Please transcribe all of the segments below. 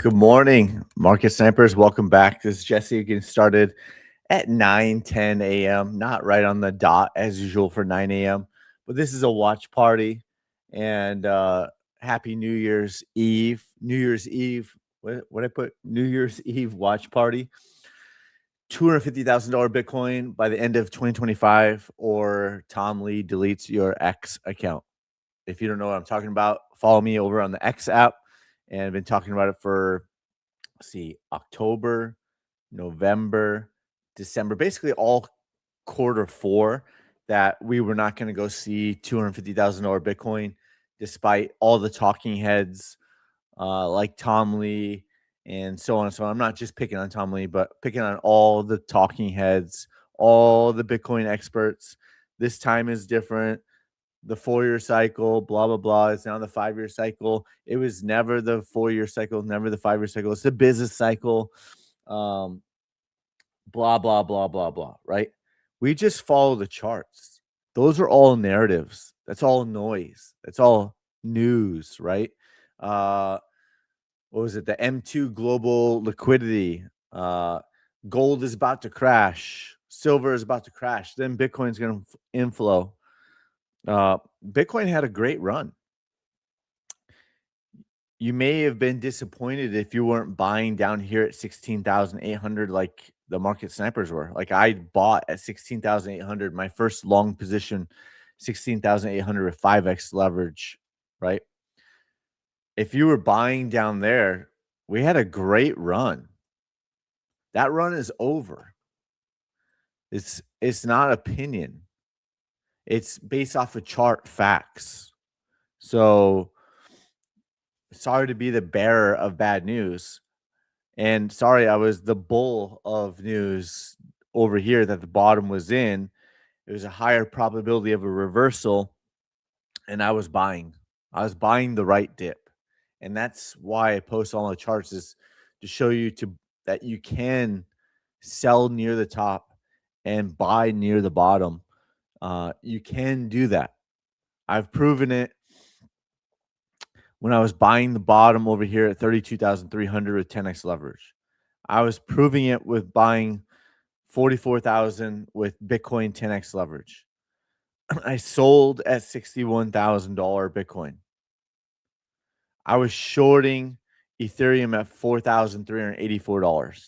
Good morning, market snipers. Welcome back. This is Jesse getting started at 9:10 a.m. Not right on the dot as usual for 9 a.m., but this is a watch party. And happy New Year's Eve. New Year's Eve. What I put? New Year's Eve watch party. $250,000 Bitcoin by the end of 2025, or Tom Lee deletes your X account. If you don't know what I'm talking about, follow me over on the X app. And I've been talking about it for October, November, December, basically all quarter four, that we were not going to go see $250,000 Bitcoin, despite all the talking heads like Tom Lee and so on and so on. I'm not just picking on Tom Lee, but picking on all the talking heads, all the Bitcoin experts. This time is different. The 4-year cycle, blah, blah, blah. It's now the 5-year cycle. It was never the 4-year cycle, never the 5-year cycle. It's the business cycle. Blah, blah, blah, blah, blah, right? We just follow the charts. Those are all narratives. That's all noise. That's all news, right? What was it? The M2 global liquidity. Gold is about to crash. Silver is about to crash. Then Bitcoin's going to inflow. Bitcoin had a great run. You may have been disappointed if you weren't buying down here at 16,800 like the market snipers were. Like, I bought at 16,800. My first long position, 16,800 with 5x leverage, right? If you were buying down there, we had a great run. That run is over. It's not opinion. It's based off of chart facts. So sorry to be the bearer of bad news. And sorry, I was the bull of news over here that the bottom was in. It was a higher probability of a reversal, and I was buying. I was buying the right dip. And that's why I post all the charts, is to show you that you can sell near the top and buy near the bottom. You can do that. I've proven it when I was buying the bottom over here at 32,300 with 10x leverage. I was proving it with buying 44,000 with Bitcoin 10x leverage. I sold at $61,000 Bitcoin. I was shorting Ethereum at $4,384.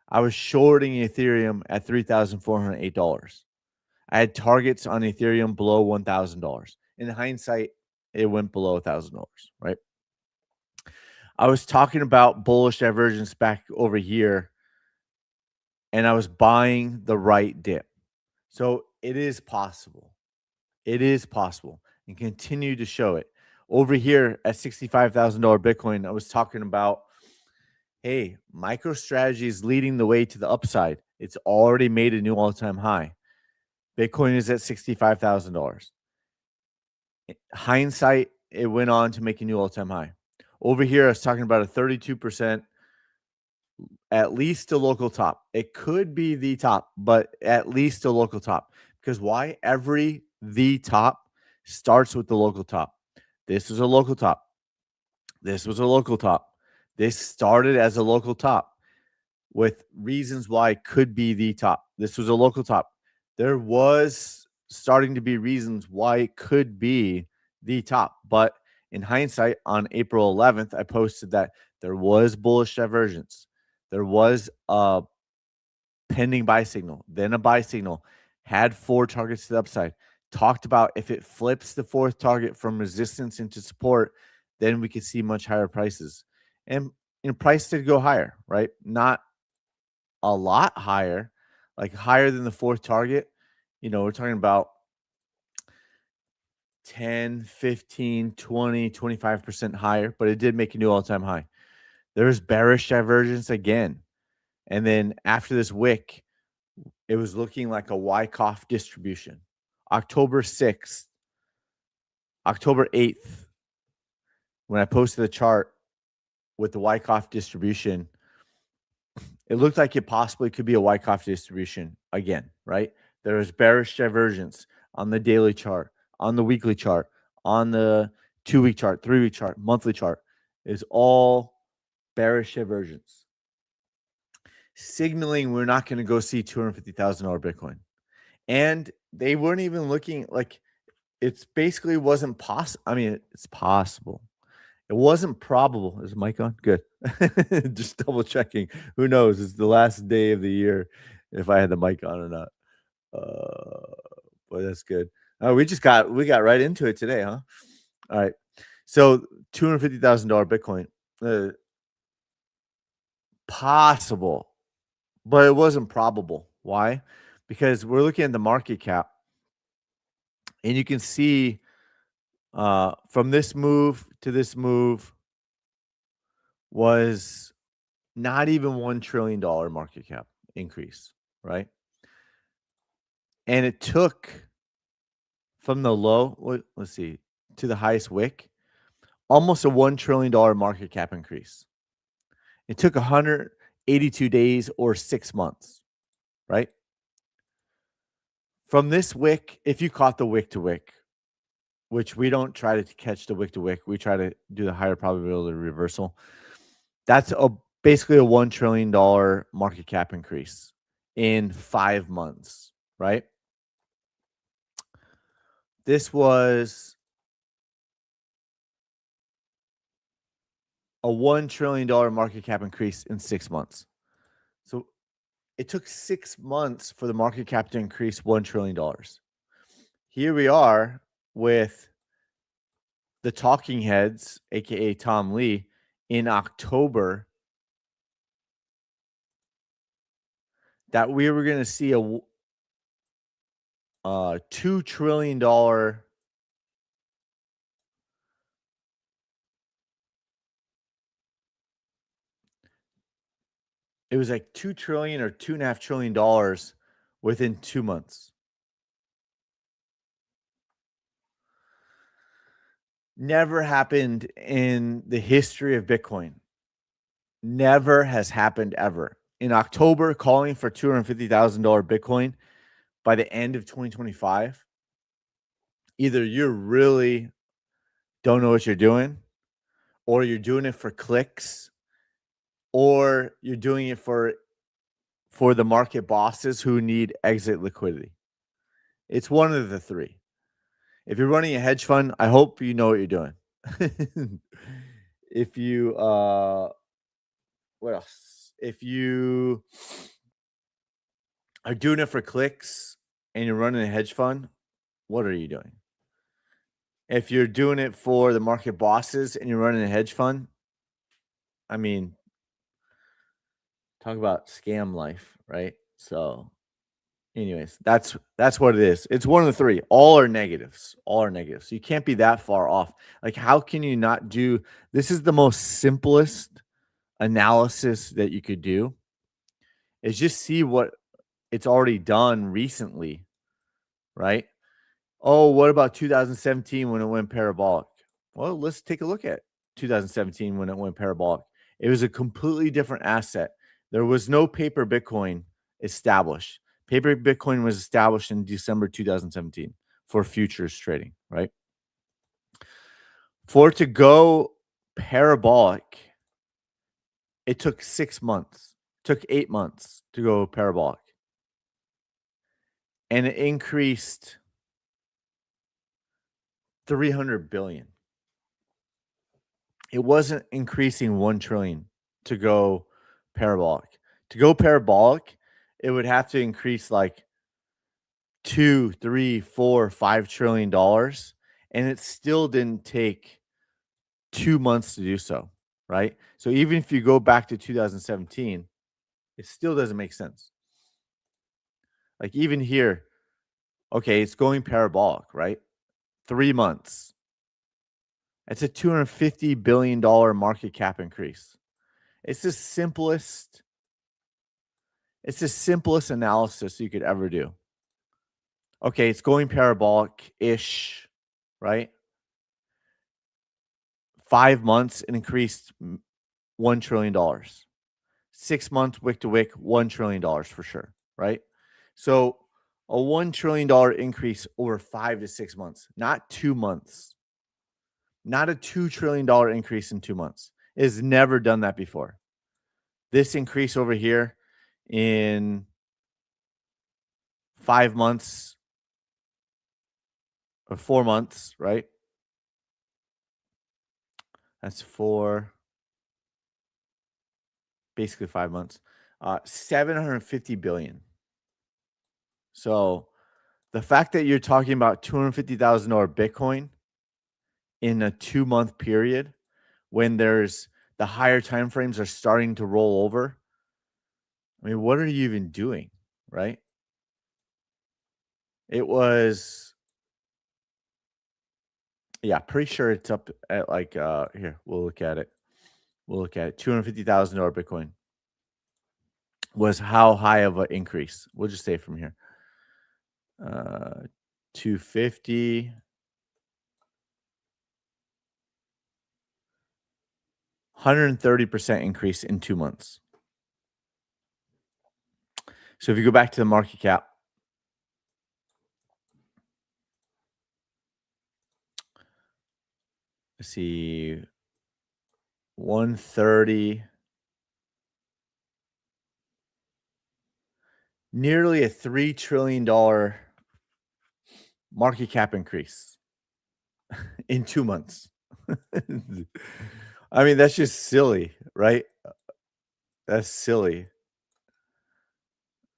I was shorting Ethereum at $3,408. I had targets on Ethereum below $1,000. In hindsight, it went below $1,000, right? I was talking about bullish divergence back over here, and I was buying the right dip. So it is possible. It is possible, and continue to show it. Over here at $65,000 Bitcoin, I was talking about, hey, MicroStrategy is leading the way to the upside. It's already made a new all-time high. Bitcoin is at $65,000. Hindsight, it went on to make a new all-time high. Over here, I was talking about a 32%, at least a local top. It could be the top, but at least a local top. Because why? The top starts with the local top. This is a local top. This was a local top. This started as a local top with reasons why it could be the top. This was a local top. There was starting to be reasons why it could be the top. But in hindsight, on April 11th, I posted that there was bullish divergence. There was a pending buy signal, then a buy signal, had 4 targets to the upside. Talked about if it flips the 4th target from resistance into support, then we could see much higher prices. And price did go higher, right? Not a lot higher, like higher than the 4th target. We're talking about 10, 15, 20, 25% higher, but it did make a new all-time high. There's bearish divergence again. And then after this wick, it was looking like a Wyckoff distribution. October 6th, October 8th, when I posted the chart with the Wyckoff distribution, it looked like it possibly could be a Wyckoff distribution again, right? There was bearish divergence on the daily chart, on the weekly chart, on the 2-week chart, 3-week chart, monthly chart. Is all bearish divergence, signaling we're not going to go see $250,000 Bitcoin. And they weren't even looking like it's basically wasn't possible. I mean, it's possible. It wasn't probable. Is the mic on? Good. Just double checking. Who knows? It's the last day of the year if I had the mic on or not. Boy, that's good. We got right into it today, huh? All right. So $250,000 Bitcoin. Possible, but it wasn't probable. Why? Because we're looking at the market cap, and you can see from this move to this move was not even $1 trillion market cap increase, right? And it took from the low, let's see, to the highest wick, almost a $1 trillion market cap increase. It took 182 days or 6 months, right? From this wick, if you caught the wick to wick, which we don't try to catch the wick to wick, we try to do the higher probability reversal. That's basically a $1 trillion market cap increase in 5 months, right? This was a $1 trillion market cap increase in 6 months. So it took 6 months for the market cap to increase $1 trillion. Here we are with the talking heads, aka Tom Lee, in October, that we were going to see a $2 trillion it was like $2 trillion or $2.5 trillion within 2 months. Never happened in the history of Bitcoin. Never has happened ever. In October, calling for $250,000 Bitcoin by the end of 2025. Either you really don't know what you're doing, or you're doing it for clicks, or you're doing it for the market bosses who need exit liquidity. It's one of the three. If you're running a hedge fund, I hope you know what you're doing. If you what else? If you are doing it for clicks and you're running a hedge fund, what are you doing? If you're doing it for the market bosses and you're running a hedge fund, I mean, talk about scam life, right? So anyways, that's what it is. It's one of the three. All are negatives. All are negatives. So you can't be that far off. Like, how can you not do this? Is the most simplest analysis that you could do, is just see what it's already done recently, right? Oh, what about 2017 when it went parabolic? Well, let's take a look at 2017 when it went parabolic. It was a completely different asset. There was no paper Bitcoin established. Paper Bitcoin was established in December 2017 for futures trading, right? For it to go parabolic, it took 6 months, took 8 months to go parabolic. And it increased 300 billion. It wasn't increasing 1 trillion to go parabolic. To go parabolic, it would have to increase like 2, 3, 4, $5 trillion, and it still didn't take 2 months to do so, right? So even if you go back to 2017, it still doesn't make sense. Like even here, okay, it's going parabolic, right? 3 months. It's a $250 billion market cap increase. It's the simplest analysis you could ever do. Okay, it's going parabolic-ish, right? 5 months, it increased $1 trillion. 6 months, wick to wick, $1 trillion for sure, right? So a $1 trillion increase over 5 to 6 months, not 2 months. Not a $2 trillion increase in 2 months. It's never done that before. This increase over here in 5 months or 4 months, right? That's basically 5 months. 750 billion. So the fact that you're talking about $250,000 Bitcoin in a 2-month period when there's the higher time frames are starting to roll over. I mean, what are you even doing, right? It was, yeah, pretty sure it's up at like here, we'll look at it. We'll look at it. $250,000 Bitcoin was how high of an increase? We'll just say from here. 250, 130% increase in 2 months. So if you go back to the market cap, let's see, 130, nearly a $3 trillion market cap increase in 2 months. I mean, that's just silly, right? That's silly.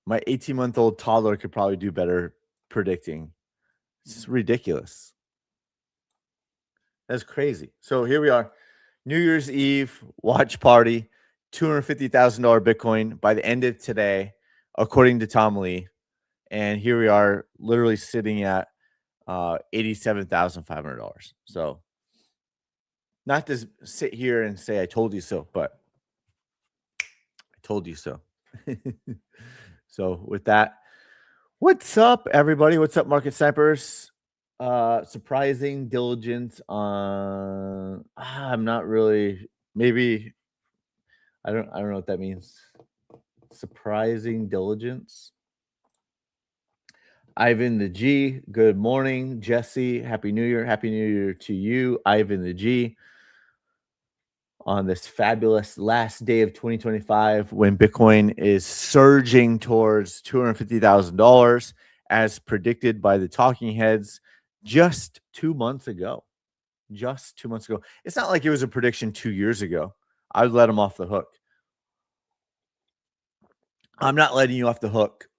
My 18-month-old toddler could probably do better predicting. It's ridiculous. That's crazy. So here we are. New Year's Eve watch party, $250,000 Bitcoin by the end of today, according to Tom Lee. And here we are, literally sitting at $87,500. So, not to sit here and say I told you so, but I told you so. So, with that, what's up, everybody? What's up, market snipers? Surprising diligence on. I'm not really. Maybe I don't know what that means. Surprising diligence. Ivan the G, good morning. Jesse, Happy New Year. Happy New Year to you, Ivan the G. On this fabulous last day of 2025, when Bitcoin is surging towards $250,000, as predicted by the talking heads just 2 months ago. Just 2 months ago. It's not like it was a prediction 2 years ago. I would let them off the hook. I'm not letting you off the hook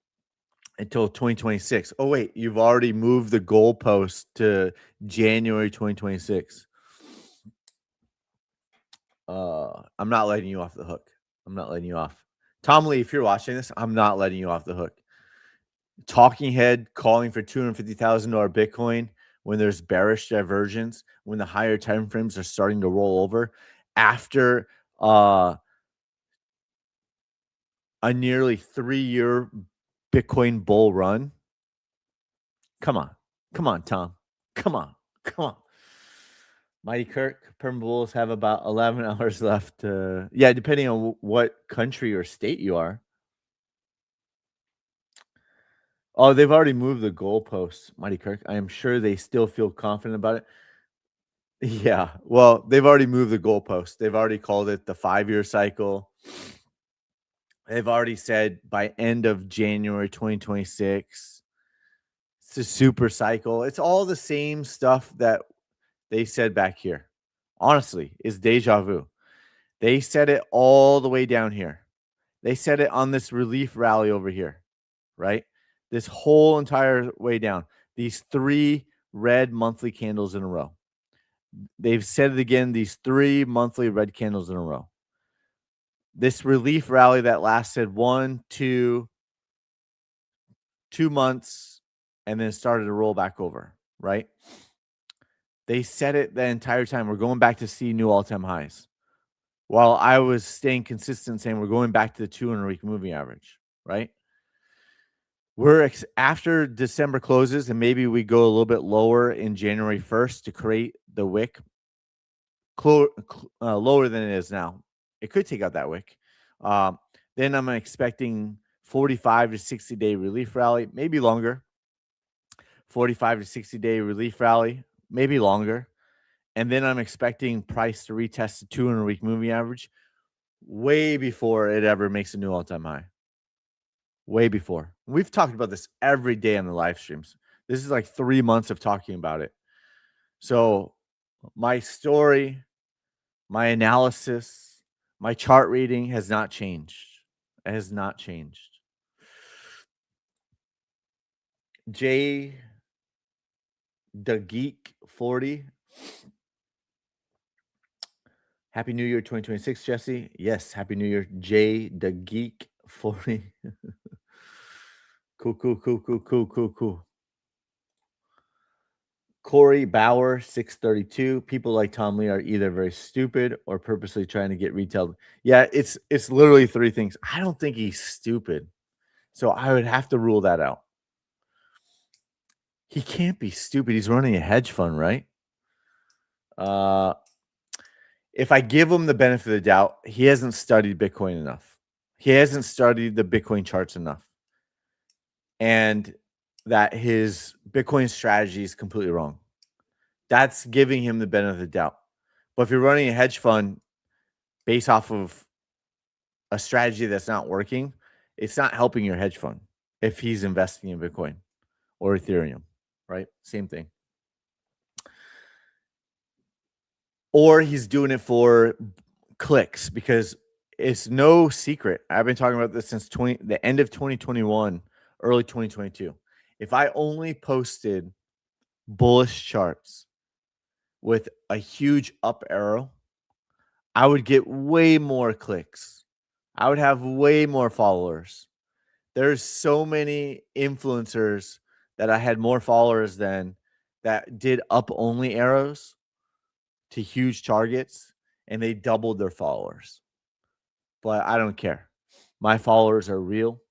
until 2026. Oh, wait, you've already moved the goalpost to January 2026. I'm not letting you off the hook. I'm not letting you off. Tom Lee, if you're watching this, I'm not letting you off the hook. Talking head calling for $250,000 Bitcoin when there's bearish divergence, when the higher time frames are starting to roll over after a nearly 3-year Bitcoin bull run. Come on, Tom. Come on. Mighty Kirk, perm bulls have about 11 hours left. Yeah, depending on what country or state you are. Oh, they've already moved the goalposts, Mighty Kirk. I am sure they still feel confident about it. Yeah, well, they've already moved the goalposts. They've already called it the 5-year cycle. They've already said by end of January 2026. It's a super cycle. It's all the same stuff that they said back here. Honestly, it's deja vu. They said it all the way down here. They said it on this relief rally over here, right? This whole entire way down. These 3 red monthly candles in a row. They've said it again, these 3 monthly red candles in a row. This relief rally that lasted 2 months and then started to roll back over, right? They said it the entire time. We're going back to see new all-time highs. While I was staying consistent saying we're going back to the 200-week moving average, right? We're after December closes, and maybe we go a little bit lower in January 1st to create the wick lower than it is now. It could take out that wick. Then I'm expecting 45 to 60-day relief rally, maybe longer. 45 to 60-day relief rally, maybe longer. And then I'm expecting price to retest the 200-week moving average way before it ever makes a new all-time high. Way before. We've talked about this every day on the live streams. This is like 3 months of talking about it. So my story, my analysis, my chart reading has not changed. It has not changed. Jay the Geek 40. Happy New Year 2026, Jesse. Yes, Happy New Year, Jay the Geek 40. Cool. Corey Bauer 632. People like Tom Lee are either very stupid or purposely trying to get retail. Yeah, it's literally 3 things. I don't think he's stupid. So I would have to rule that out. He can't be stupid. He's running a hedge fund, right? If I give him the benefit of the doubt, he hasn't studied Bitcoin enough. He hasn't studied the Bitcoin charts enough. And that his Bitcoin strategy is completely wrong. That's giving him the benefit of the doubt. But if you're running a hedge fund based off of a strategy that's not working, it's not helping your hedge fund if he's investing in Bitcoin or Ethereum, right? Same thing. Or he's doing it for clicks, because it's no secret. I've been talking about this since the end of 2021, early 2022. If I only posted bullish charts with a huge up arrow, I would get way more clicks. I would have way more followers. There's so many influencers that I had more followers than that did up only arrows to huge targets, and they doubled their followers. But I don't care. My followers are real.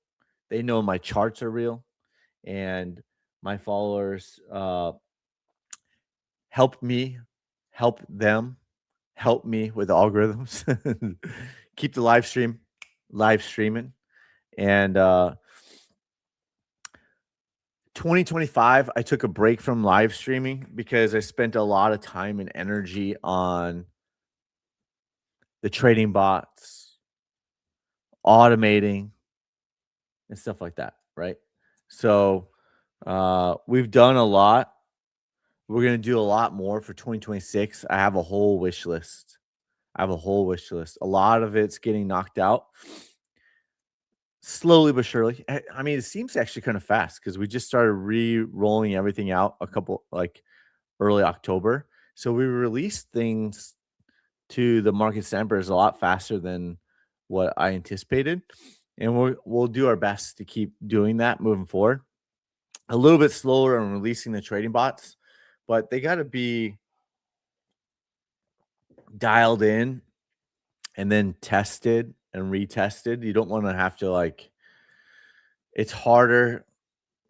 They know my charts are real, and my followers help me, help them, help me with algorithms. Keep the live streaming. And 2025, I took a break from live streaming because I spent a lot of time and energy on the trading bots, automating, and stuff like that, right? So we've done a lot. We're going to do a lot more for 2026. I have a whole wish list. A lot of it's getting knocked out slowly but surely. I mean, it seems actually kind of fast because we just started re-rolling everything out a couple, like early October. So we released things to the market snappers a lot faster than what I anticipated. And we'll do our best to keep doing that moving forward. A little bit slower on releasing the trading bots, but they got to be dialed in and then tested and retested. You don't want to have to it's harder.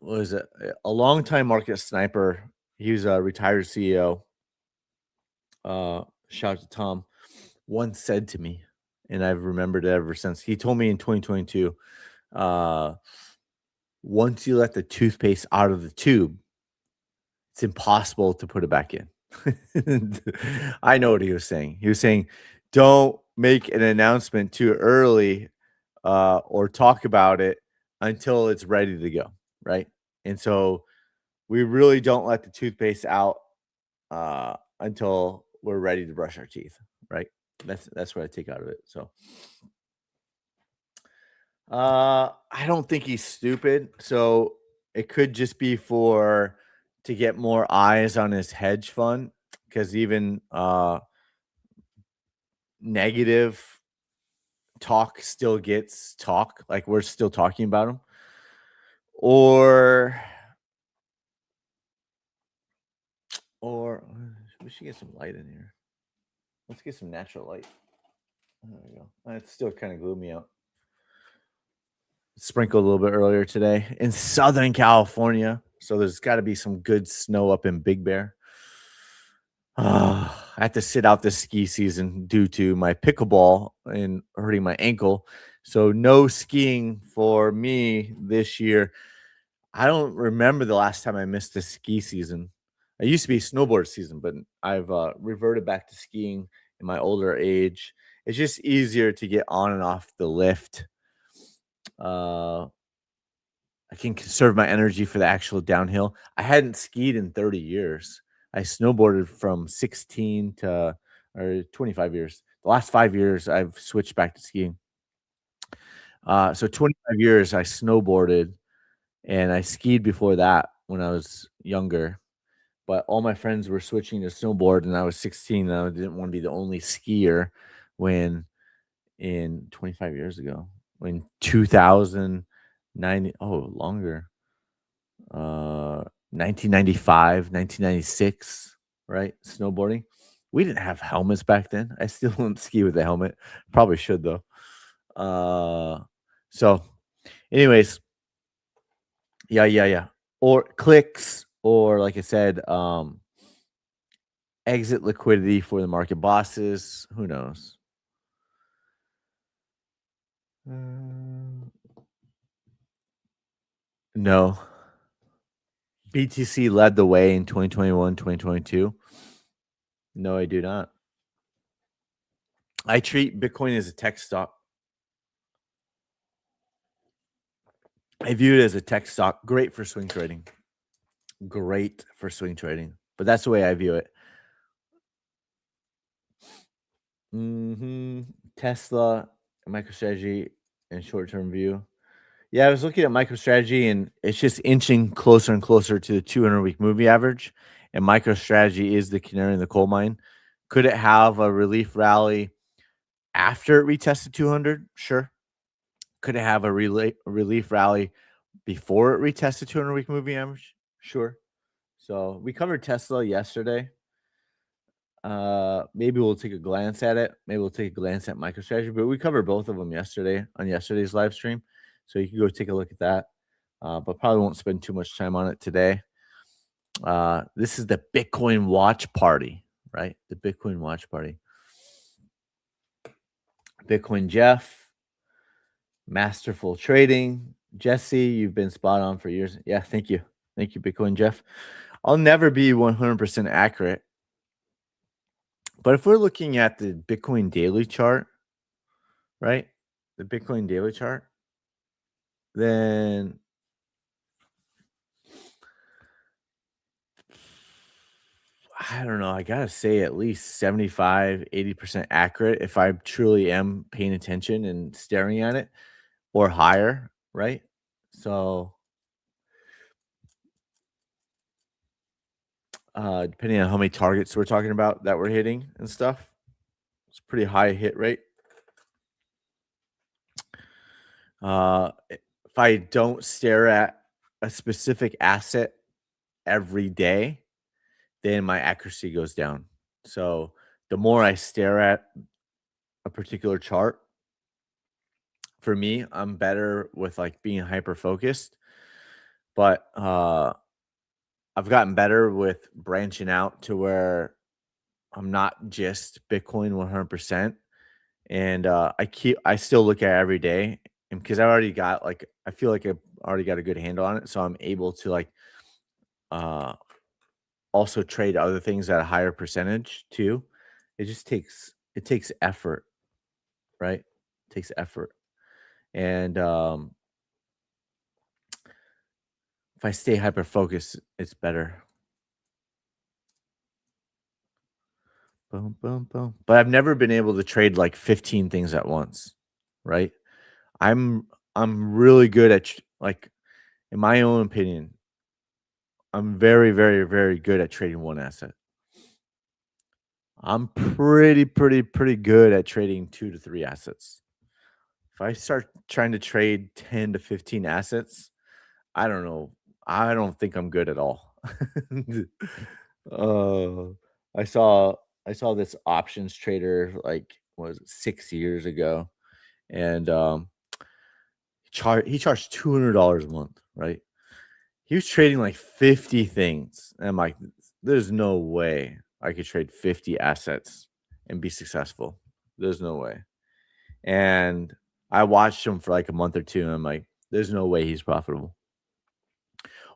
Was it a long time market sniper? He was a retired CEO. Shout out to Tom. Once said to me, and I've remembered it ever since. He told me in 2022, once you let the toothpaste out of the tube, it's impossible to put it back in. I know what he was saying. He was saying, don't make an announcement too early or talk about it until it's ready to go, right? And so we really don't let the toothpaste out until we're ready to brush our teeth, right? That's what I take out of it. So I don't think he's stupid. So it could just be to get more eyes on his hedge fund, because even negative talk still gets talk. Like, we're still talking about him. Or we should get some light in here. Let's get some natural light. There we go. It's still kind of gloomy out. Sprinkled a little bit earlier today in Southern California. So there's got to be some good snow up in Big Bear. I had to sit out this ski season due to my pickleball and hurting my ankle. So no skiing for me this year. I don't remember the last time I missed a ski season. It used to be snowboard season, but I've reverted back to skiing in my older age. It's just easier to get on and off the lift. Uh, I can conserve my energy for the actual downhill. I hadn't skied in 30 years. I snowboarded from 16 to or 25 years. The last 5 years, I've switched back to skiing. So 25 years I snowboarded, and I skied before that when I was younger. But all my friends were switching to snowboard, and I was 16, and I didn't want to be the only skier when in 25 years ago, when 2009, oh, longer, 1995, 1996, right? Snowboarding. We didn't have helmets back then. I still don't ski with a helmet. Probably should though. So anyways, yeah. Or clicks, or like I said, exit liquidity for the market bosses. Who knows? No. BTC led the way in 2021, 2022. No, I do not. I treat Bitcoin as a tech stock. I view it as a tech stock. Great for swing trading. Great for swing trading. But that's the way I view it. Tesla, MicroStrategy, and short-term view. Yeah, I was looking at MicroStrategy, and it's just inching closer and closer to the 200-week moving average. And MicroStrategy is the canary in the coal mine. Could it have a relief rally after it retested 200? Sure. Could it have a relief rally before it retested 200-week moving average? Sure. So we covered Tesla yesterday. Maybe we'll take a glance at it. Maybe we'll take a glance at MicroStrategy, but we covered both of them yesterday on yesterday's live stream. So you can go take a look at that. But probably won't spend too much time on it today. This is the Bitcoin watch party, right? The Bitcoin watch party. Bitcoin Jeff, masterful trading. Jesse, you've been spot on for years. Yeah, thank you. Thank you, Bitcoin Jeff. I'll never be 100% accurate. But if we're looking at the Bitcoin daily chart, right? The Bitcoin daily chart, then I don't know. I got to say at least 75, 80% accurate if I truly am paying attention and staring at it, or higher, right? So, depending on how many targets we're talking about that we're hitting and stuff, it's pretty high hit rate. If I don't stare at a specific asset every day, then my accuracy goes down. So the more I stare at a particular chart, for me, I'm better with like being hyper focused. But I've gotten better with branching out to where I'm not just Bitcoin 100%. And I still look at it every day, and because I already got like, I feel like I've already got a good handle on it. So I'm able to like uh also trade other things at a higher percentage too. It takes effort, right? It takes effort. And if I stay hyper focused, it's better. Boom, boom, boom. But I've never been able to trade like 15 things at once, right? I'm I'm really good at like, in my own opinion, I'm very, very, very good at trading one asset. I'm pretty good at trading 2 to 3 assets. If I start trying to trade 10 to 15 assets, I don't know. I don't think I'm good at all. uh, I saw I saw this options trader like, what was it, 6 years ago, and he charged $200 a month, right? He was trading like 50 things. And I'm like, there's no way I could trade 50 assets and be successful. There's no way. And I watched him for like a month or two, and I'm like, there's no way he's profitable,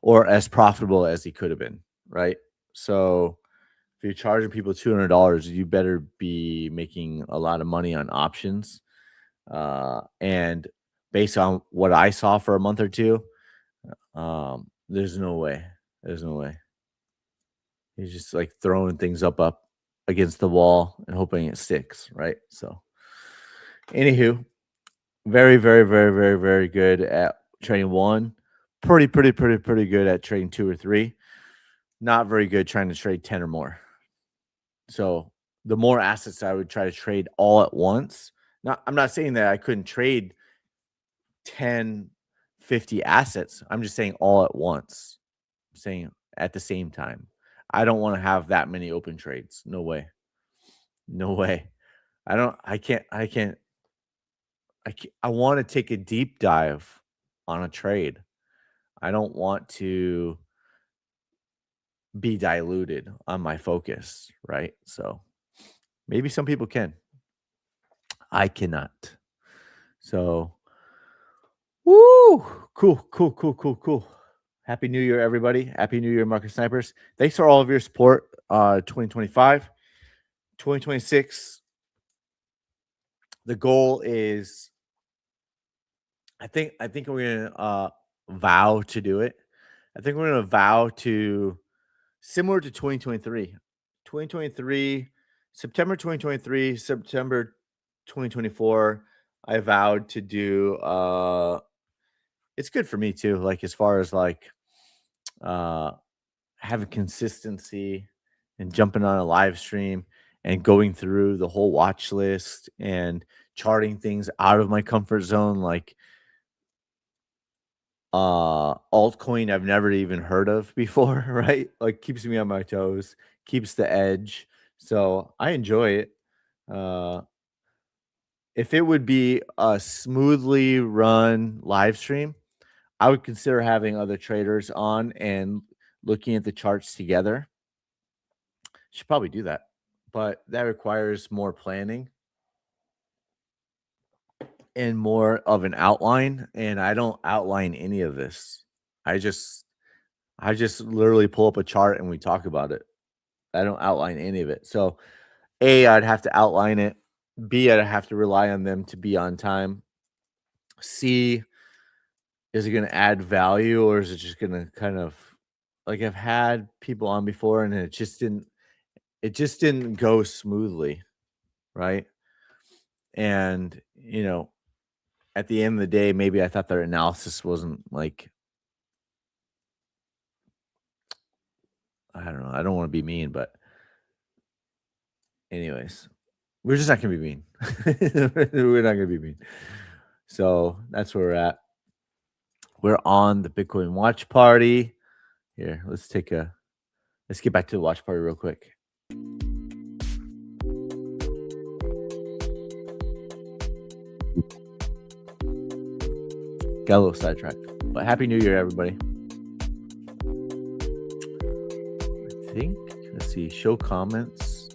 or as profitable as he could have been, right? So if you're charging people $200, you better be making a lot of money on options. And based on what I saw for a month or two, there's no way. There's no way. He's just like throwing things up against the wall and hoping it sticks, right? So, anywho, very, very, very, very, very good at trading one. Pretty good at trading two or three. Not very good trying to trade 10 or more. So the more assets I would try to trade all at once. Now, I'm not saying that I couldn't trade 10, 50 assets. I'm just saying all at once. I'm saying at the same time. I don't want to have that many open trades. No way. No way. I can't. I want to take a deep dive on a trade. I don't want to be diluted on my focus, right? So maybe some people can. I cannot. So, woo, cool. Happy New Year, everybody. Happy New Year, Market Snipers. Thanks for all of your support. 2025, 2026. The goal is, I think we're gonna vow to do it. I think we're gonna vow to, similar to 2023. 2023, September 2023, September 2024, I vowed to do it's good for me too, like as far as like having consistency and jumping on a live stream and going through the whole watch list and charting things out of my comfort zone, like altcoin I've never even heard of before, right? Like keeps me on my toes, keeps the edge. So I enjoy it. If it would be a smoothly run live stream, I would consider having other traders on and looking at the charts together. Should probably do that, but that requires more planning and more of an outline. And I don't outline any of this. I just literally pull up a chart and we talk about it. I don't outline any of it. So, A, I'd have to outline it. B, I'd have to rely on them to be on time. C, is it going to add value or is it just going to kind of, like, I've had people on before and it just didn't go smoothly, right? And, at the end of the day, maybe I thought their analysis wasn't like, I don't know. I don't want to be mean, but anyways, we're just not going to be mean. We're not going to be mean. So that's where we're at. We're on the Bitcoin watch party. Here, let's get back to the watch party real quick. Got a little sidetracked. But Happy New Year, everybody. I think, let's see, show comments.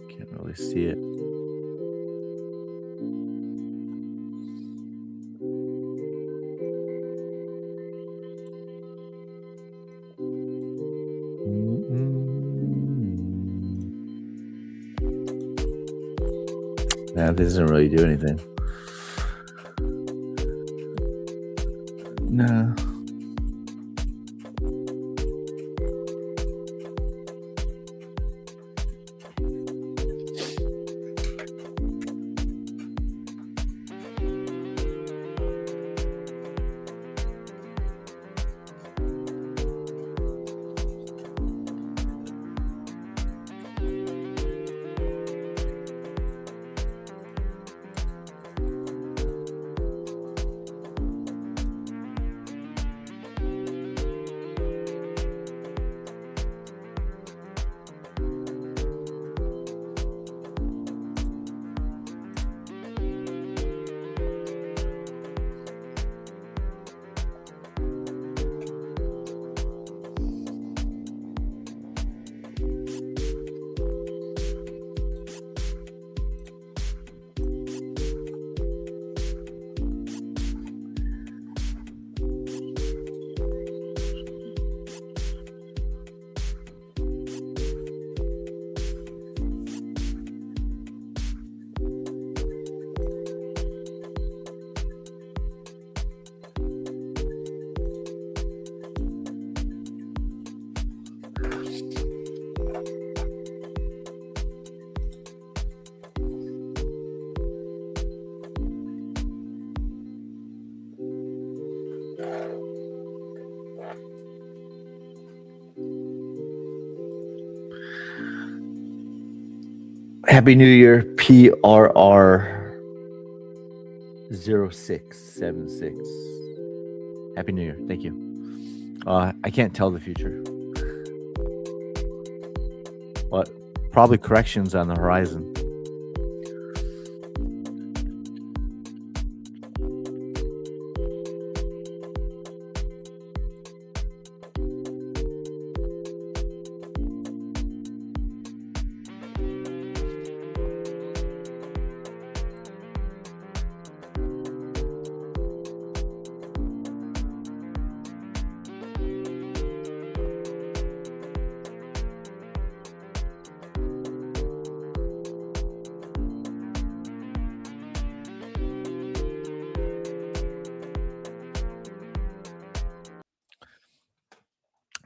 Can't really see it. Nah, this doesn't really do anything. No. Happy New Year, PRR 0676. Happy New Year. Thank you. I can't tell the future. What? Probably corrections on the horizon.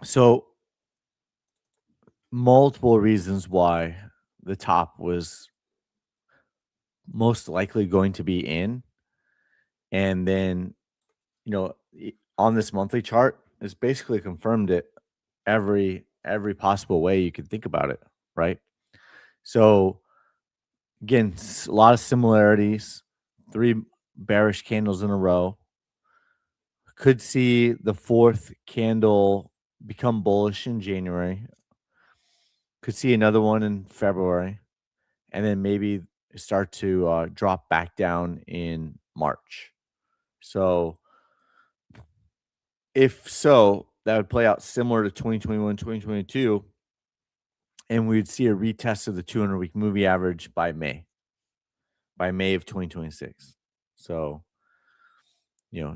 So, multiple reasons why the top was most likely going to be in. And then, on this monthly chart, it's basically confirmed it every possible way you could think about it, right? So, again, a lot of similarities, 3 bearish candles in a row. Could see the 4th candle become bullish in January. Could see another one in February, and then maybe start to drop back down in March. So, if so, that would play out similar to 2021, 2022, and we'd see a retest of the 200-week moving average by May of 2026. So,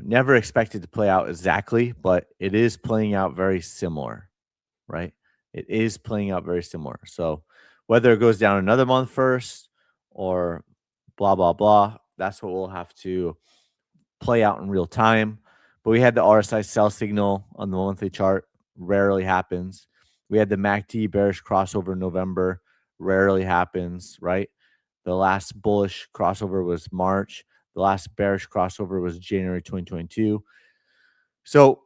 never expected to play out exactly, but it is playing out very similar, right? It is playing out very similar. So, whether it goes down another month first or blah, blah, blah, that's what we'll have to play out in real time. But we had the RSI sell signal on the monthly chart, rarely happens. We had the MACD bearish crossover in November, rarely happens, right? The last bullish crossover was March. The last bearish crossover was January 2022. So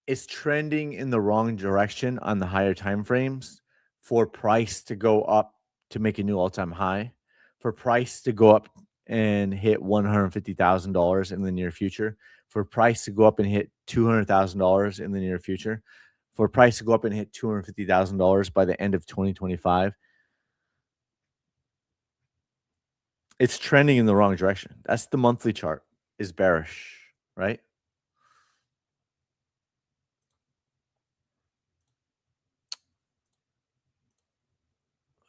it's trending in the wrong direction on the higher time frames for price to go up to make a new all-time high, for price to go up and hit $150,000 in the near future, for price to go up and hit $200,000 in the near future, for price to go up and hit $250,000 by the end of 2025. It's trending in the wrong direction. That's the monthly chart is bearish, right?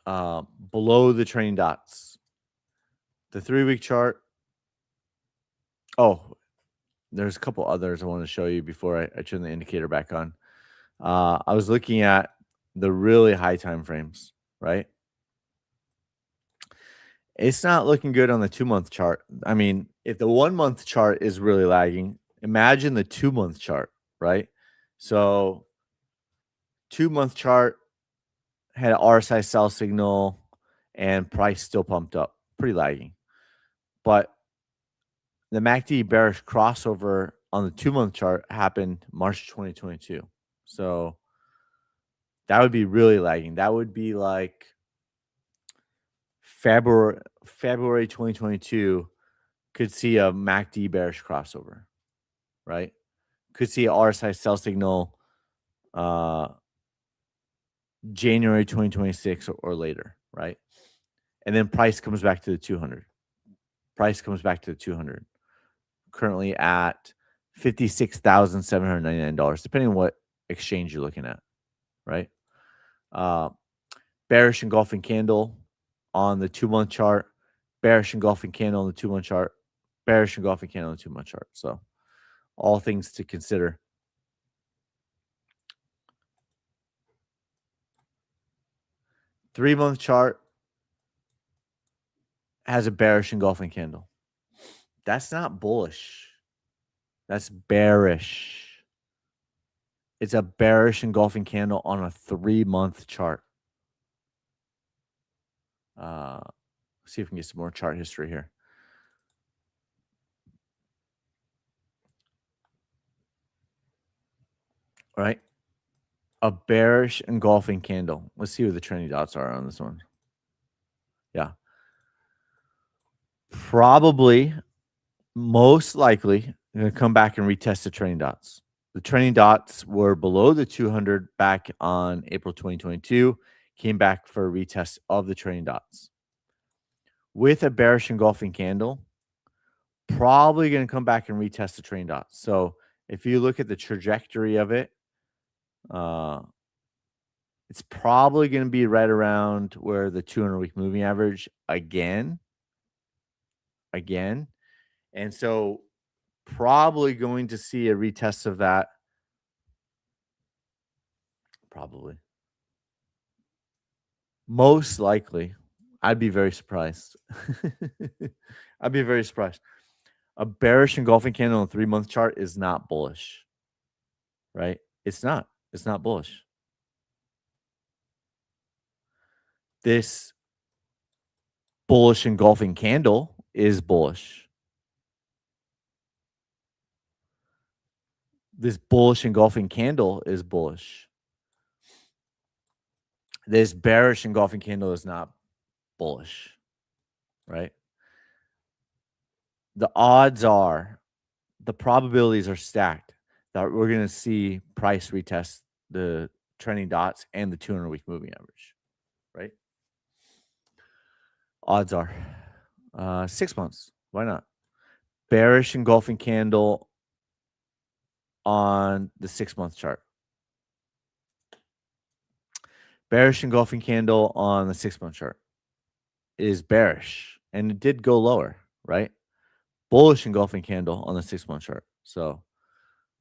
Below the training dots, the 3-week chart. Oh, there's a couple others I want to show you before I turn the indicator back on. I was looking at the really high time frames, right? It's not looking good on the 2-month chart. I mean, if the 1-month chart is really lagging, imagine the 2-month chart, right? So 2-month chart had an RSI sell signal and price still pumped up, pretty lagging. But the MACD bearish crossover on the 2-month chart happened March 2022. So that would be really lagging. That would be like February 2022 could see a MACD bearish crossover, right? Could see a RSI sell signal January 2026 or later, right? And then price comes back to the 200. Price comes back to the 200. Currently at $56,799, depending on what exchange you're looking at, right? Bearish engulfing candle on the 2-month chart, bearish engulfing candle on the 2-month chart, bearish engulfing candle on the 2-month chart. So all things to consider. Three-month chart has a bearish engulfing candle. That's not bullish. That's bearish. It's a bearish engulfing candle on a 3-month chart. See if we can get some more chart history here. All right. A bearish engulfing candle. Let's see what the trending dots are on this one. Yeah. Probably, most likely, gonna come back and retest the training dots. The training dots were below the 200 back on April 2022, came back for a retest of the training dots. With a bearish engulfing candle, probably gonna come back and retest the training dots. So if you look at the trajectory of it, uh, it's probably gonna be right around where the 200-week moving average again. And so probably going to see a retest of that. Probably. Most likely. I'd be very surprised. I'd be very surprised. A bearish engulfing candle on a 3-month chart is not bullish, right? It's not. It's not bullish. This bullish engulfing candle is bullish. This bullish engulfing candle is bullish. This bearish engulfing candle is not bullish, right? The odds are, the probabilities are stacked that we're going to see price retest the trending dots and the 200-week moving average, right? Odds are 6 months. Why not? Bearish engulfing candle on the 6-month chart. Bearish engulfing candle on the 6-month chart is bearish, and it did go lower, right? Bullish engulfing candle on the 6-month chart. So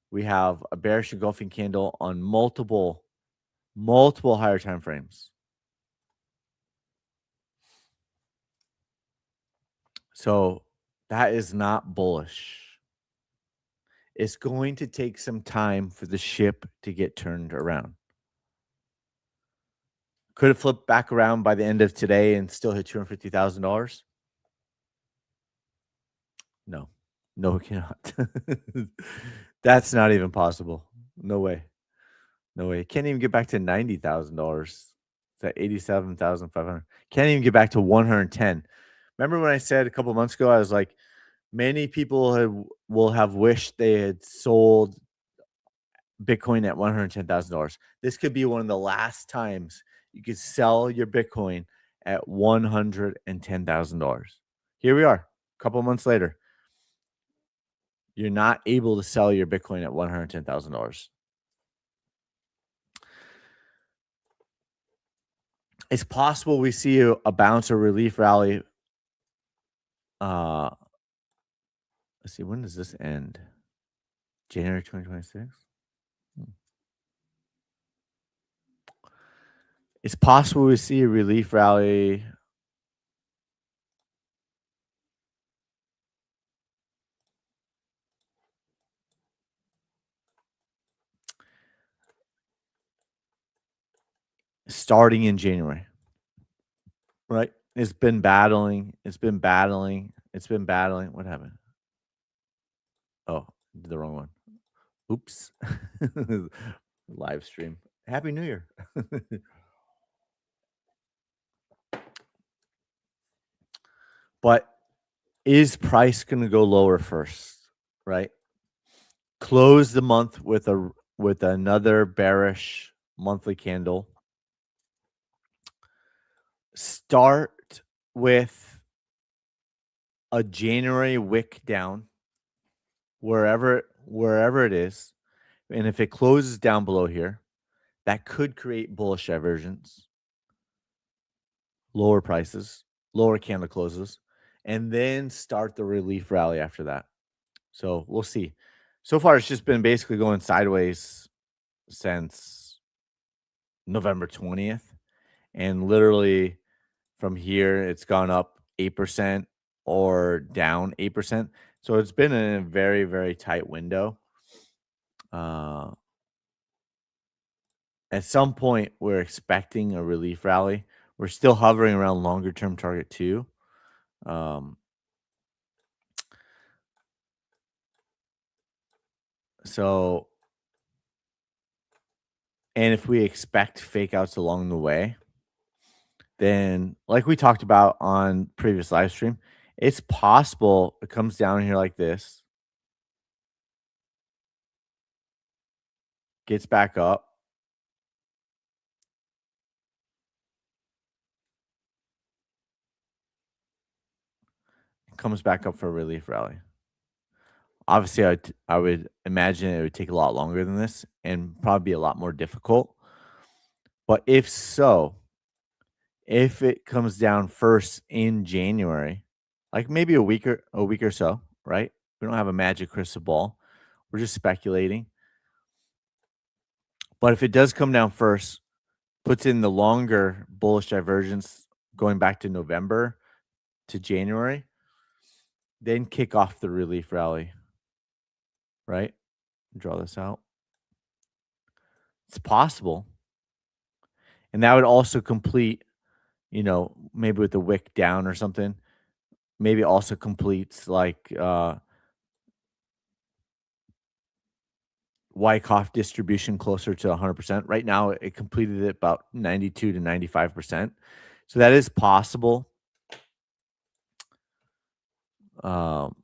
we have a bearish engulfing candle on multiple higher time frames. So that is not bullish. It's going to take some time for the ship to get turned around. Could it flip back around by the end of today and still hit $250,000? No. No, it cannot. That's not even possible. No way. No way. Can't even get back to $90,000. It's at 87,500. Can't even get back to 110. Remember when I said a couple months ago, I was like, many people will have wished they had sold Bitcoin at $110,000. This could be one of the last times you could sell your Bitcoin at $110,000. Here we are, a couple months later. You're not able to sell your Bitcoin at $110,000. It's possible we see a bounce or relief rally. Let's see, when does this end? January 2026? It's possible we see a relief rally. Starting in January, right? It's been battling. What happened? Oh, did the wrong one. Oops. Live stream. Happy New Year. But is price going to go lower first, right? Close the month with another bearish monthly candle. Start with a January wick down wherever it is. And if it closes down below here, that could create bullish divergence, lower prices, lower candle closes, and then start the relief rally after that. So we'll see. So far, it's just been basically going sideways since November 20th. And literally from here, it's gone up 8% or down 8%. So it's been in a very, very tight window. At some point, we're expecting a relief rally. We're still hovering around longer term target 2. So, and if we expect fake outs along the way, then like we talked about on previous live stream, it's possible it comes down here like this, gets back up, comes back up for a relief rally. Obviously, I would imagine it would take a lot longer than this and probably be a lot more difficult. But if so, if it comes down first in January, like maybe a week or so, right? We don't have a magic crystal ball. We're just speculating. But if it does come down first, puts in the longer bullish divergence going back to November to January, then kick off the relief rally, right? Draw this out. It's possible. And that would also complete, maybe with the wick down or something, maybe also completes like Wyckoff distribution closer to 100%. Right now, it completed at about 92 to 95%. So that is possible. Um,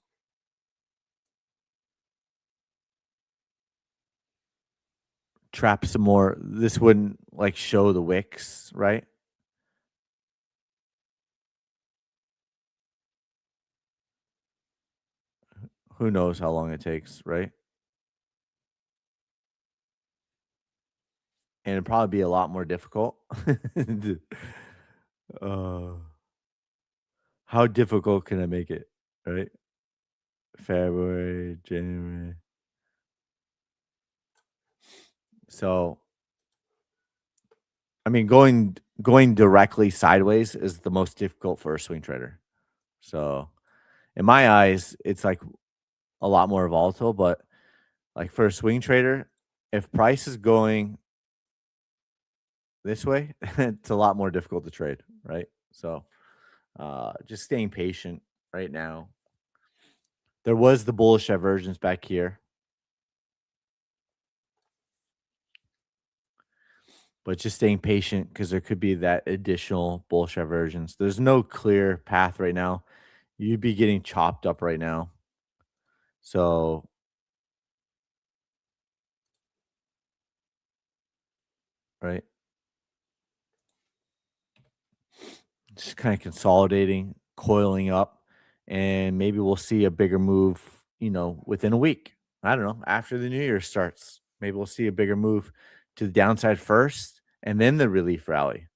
trap some more. This wouldn't like show the wicks, right? Who knows how long it takes, right? And it'd probably be a lot more difficult. uh, how difficult can I make it, right? February, January. So, I mean, going directly sideways is the most difficult for a swing trader. So, in my eyes, it's like a lot more volatile. But like for a swing trader, if price is going this way, it's a lot more difficult to trade, right? So, just staying patient right now. There was the bullish divergence back here, but just staying patient because there could be that additional bullish divergence. There's no clear path right now. You'd be getting chopped up right now. So, right, just kind of consolidating, coiling up, and maybe we'll see a bigger move, within a week. I don't know, after the new year starts. Maybe we'll see a bigger move to the downside first and then the relief rally.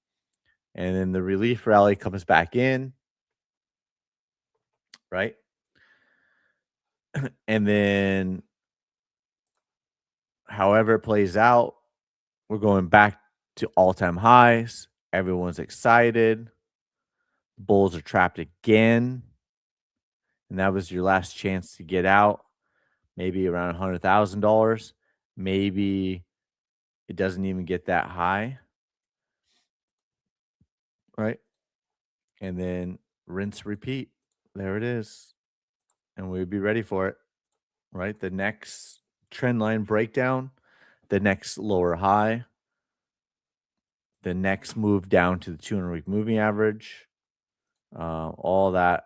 And then the relief rally comes back in, right? And then however it plays out, we're going back to all-time highs. Everyone's excited. Bulls are trapped again. And that was your last chance to get out, maybe around $100,000. Maybe it doesn't even get that high, right? And then rinse, repeat. There it is. And we'd be ready for it, right? The next trend line breakdown, the next lower high, the next move down to the 200-week moving average, all that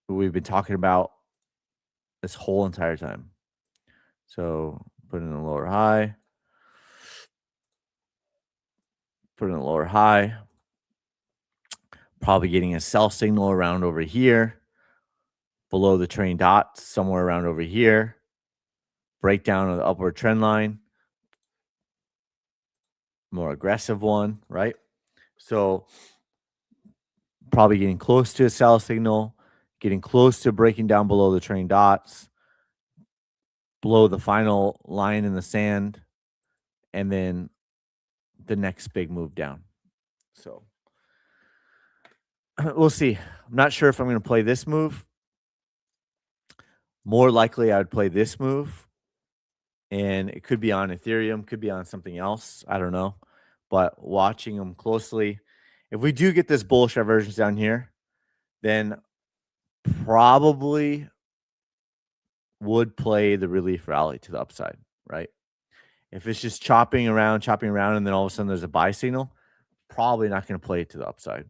we've been talking about this whole entire time. So put in a lower high, put in a lower high, probably getting a sell signal around over here, below the trailing dots, somewhere around over here, breakdown of the upward trend line, more aggressive one, right? So probably getting close to a sell signal, getting close to breaking down below the trailing dots, below the final line in the sand, and then the next big move down. So we'll see. I'm not sure if I'm going to play this move. More likely, I would play this move, and it could be on Ethereum, could be on something else. I don't know. But watching them closely, if we do get this bullish divergence down here, then probably would play the relief rally to the upside, right? If it's just chopping around, and then all of a sudden there's a buy signal, probably not going to play it to the upside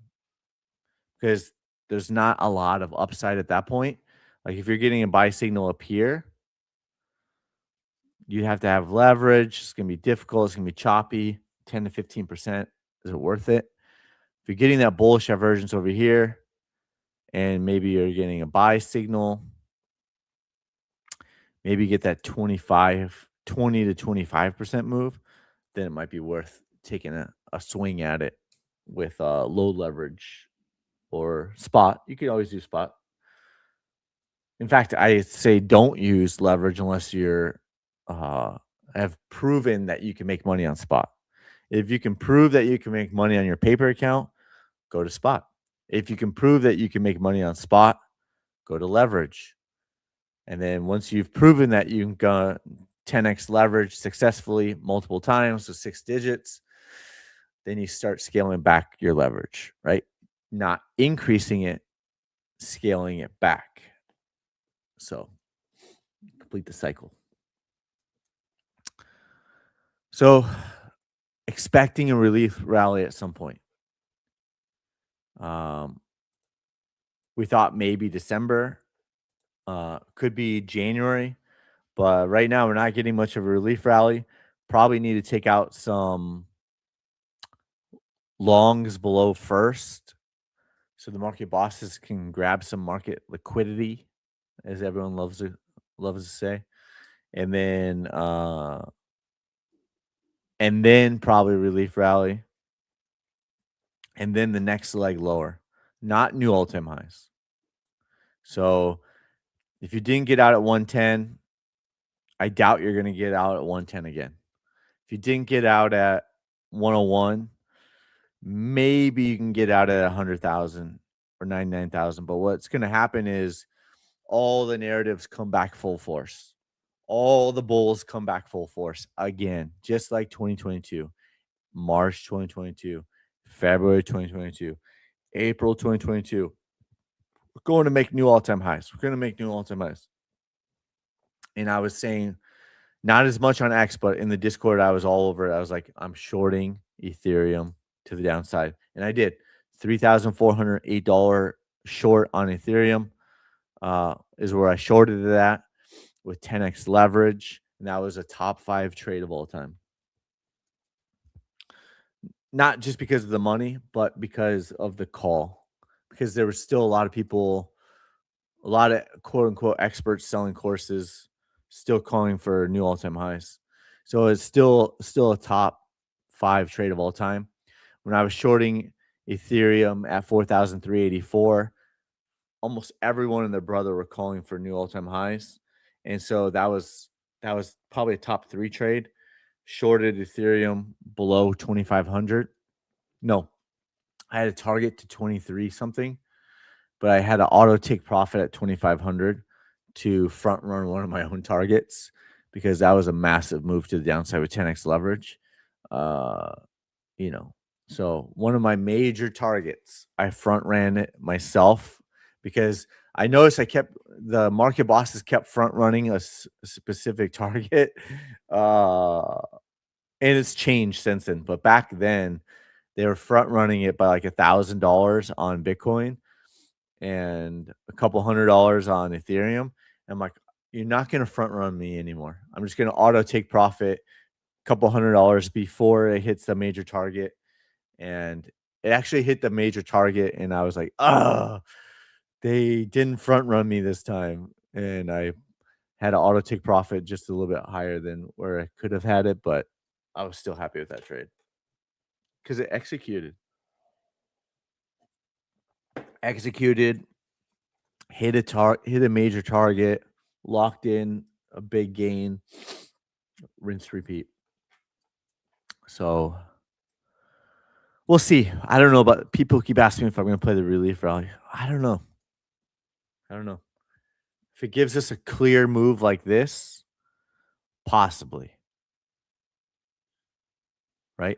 because there's not a lot of upside at that point. Like if you're getting a buy signal up here, you have to have leverage. It's going to be difficult. It's going to be choppy. 10 to 15%. Is it worth it? If you're getting that bullish divergence over here, and maybe you're getting a buy signal, maybe you get that 20 to 25% move, then it might be worth taking a swing at it with low leverage or spot. You could always do spot. In fact, I say don't use leverage unless you're have proven that you can make money on spot. If you can prove that you can make money on your paper account, go to spot. If you can prove that you can make money on spot, go to leverage. And then once you've proven that you can go 10x leverage successfully multiple times with 6 digits, then you start scaling back your leverage, right? Not increasing it, scaling it back. So complete the cycle. So expecting a relief rally at some point. We thought maybe December, could be January, but right now we're not getting much of a relief rally. Probably need to take out some longs below first so the market bosses can grab some market liquidity, as everyone loves to say. And then probably relief rally. And then the next leg lower, not new all-time highs. So if you didn't get out at 110, I doubt you're going to get out at 110 again. If you didn't get out at 101, maybe you can get out at 100,000 or 99,000. But what's going to happen is all the narratives come back full force. All the bulls come back full force again, just like 2022, March 2022, February 2022, April 2022. We're going to make new all-time highs. We're going to make new all-time highs. And I was saying, not as much on X, but in the Discord, I was all over it. I was like, I'm shorting Ethereum to the downside. And I did. $3,408 short on Ethereum is where I shorted it at with 10x leverage. And that was a top 5 trade of all time. Not just because of the money, but because of the call. Because there was still a lot of people, a lot of quote unquote experts selling courses, still calling for new all-time highs. So it's still a top 5 trade of all time. When I was shorting Ethereum at 4,384, almost everyone and their brother were calling for new all-time highs. And so that was probably a top 3 trade. Shorted Ethereum below 2,500. No, I had a target to 23 something, but I had an auto take profit at 2,500 to front run one of my own targets because that was a massive move to the downside with 10x leverage. So one of my major targets, I front ran it myself because I noticed the market bosses kept front running a specific target. And it's changed since then. But back then, they were front running it by like $1,000 on Bitcoin and a couple $100 on Ethereum. I'm like, you're not going to front run me anymore. I'm just going to auto take profit a couple $100 before it hits the major target. And it actually hit the major target. And I was like, they didn't front run me this time. And I had an auto take profit just a little bit higher than where I could have had it. But I was still happy with that trade because it executed, hit a major target, locked in a big gain, rinse, repeat. So we'll see. I don't know, but people keep asking me if I'm going to play the relief rally. I don't know. If it gives us a clear move like this, possibly. Right?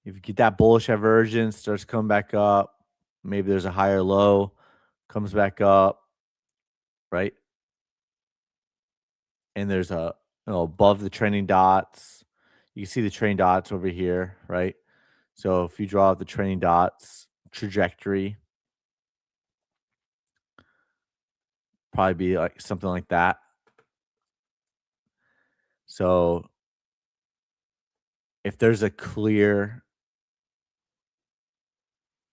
If you get that bullish divergence, starts coming back up, maybe there's a higher low, comes back up, right? And there's above the trending dots. You can see the trending dots over here, right? So if you draw out the training dots trajectory, probably be like something like that. So if there's a clear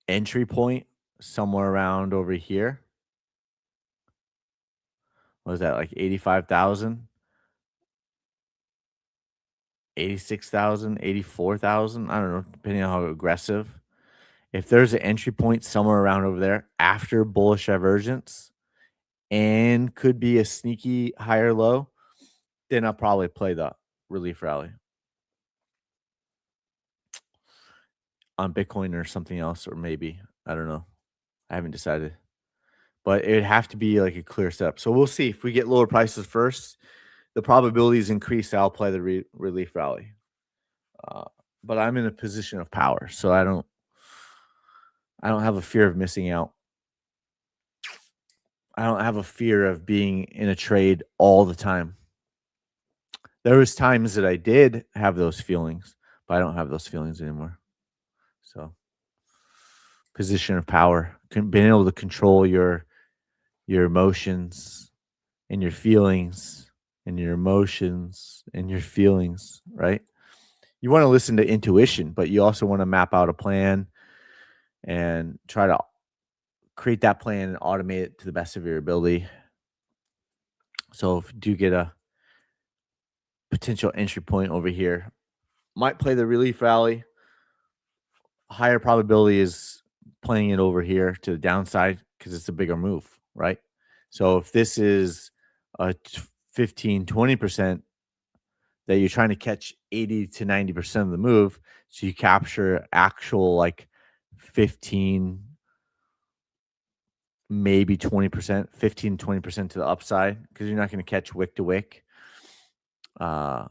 entry point somewhere around over here, what was that, like 85,000, 86,000, 84,000? I don't know, depending on how aggressive. If there's an entry point somewhere around over there after bullish divergence and could be a sneaky higher low, then I'll probably play the relief rally on Bitcoin or something else, or maybe, I don't know. I haven't decided, but it'd have to be like a clear step. So we'll see if we get lower prices first. The probabilities increase. I'll play the relief rally, uh, but I'm in a position of power, so I don't have a fear of missing out. I don't have a fear of being in a trade all the time. There was times that I did have those feelings, but I don't have those feelings anymore. So, position of power, being able to control your emotions and your feelings and your emotions and your feelings, right? You want to listen to intuition, but you also want to map out a plan and try to create that plan and automate it to the best of your ability. So if you do get a potential entry point over here, might play the relief rally. Higher probability is playing it over here to the downside because it's a bigger move, right? So if this is a 15, 20% that you're trying to catch 80 to 90% of the move, so you capture actual like 15, maybe 20%, 15, 20% to the upside, because you're not going to catch wick to wick. Because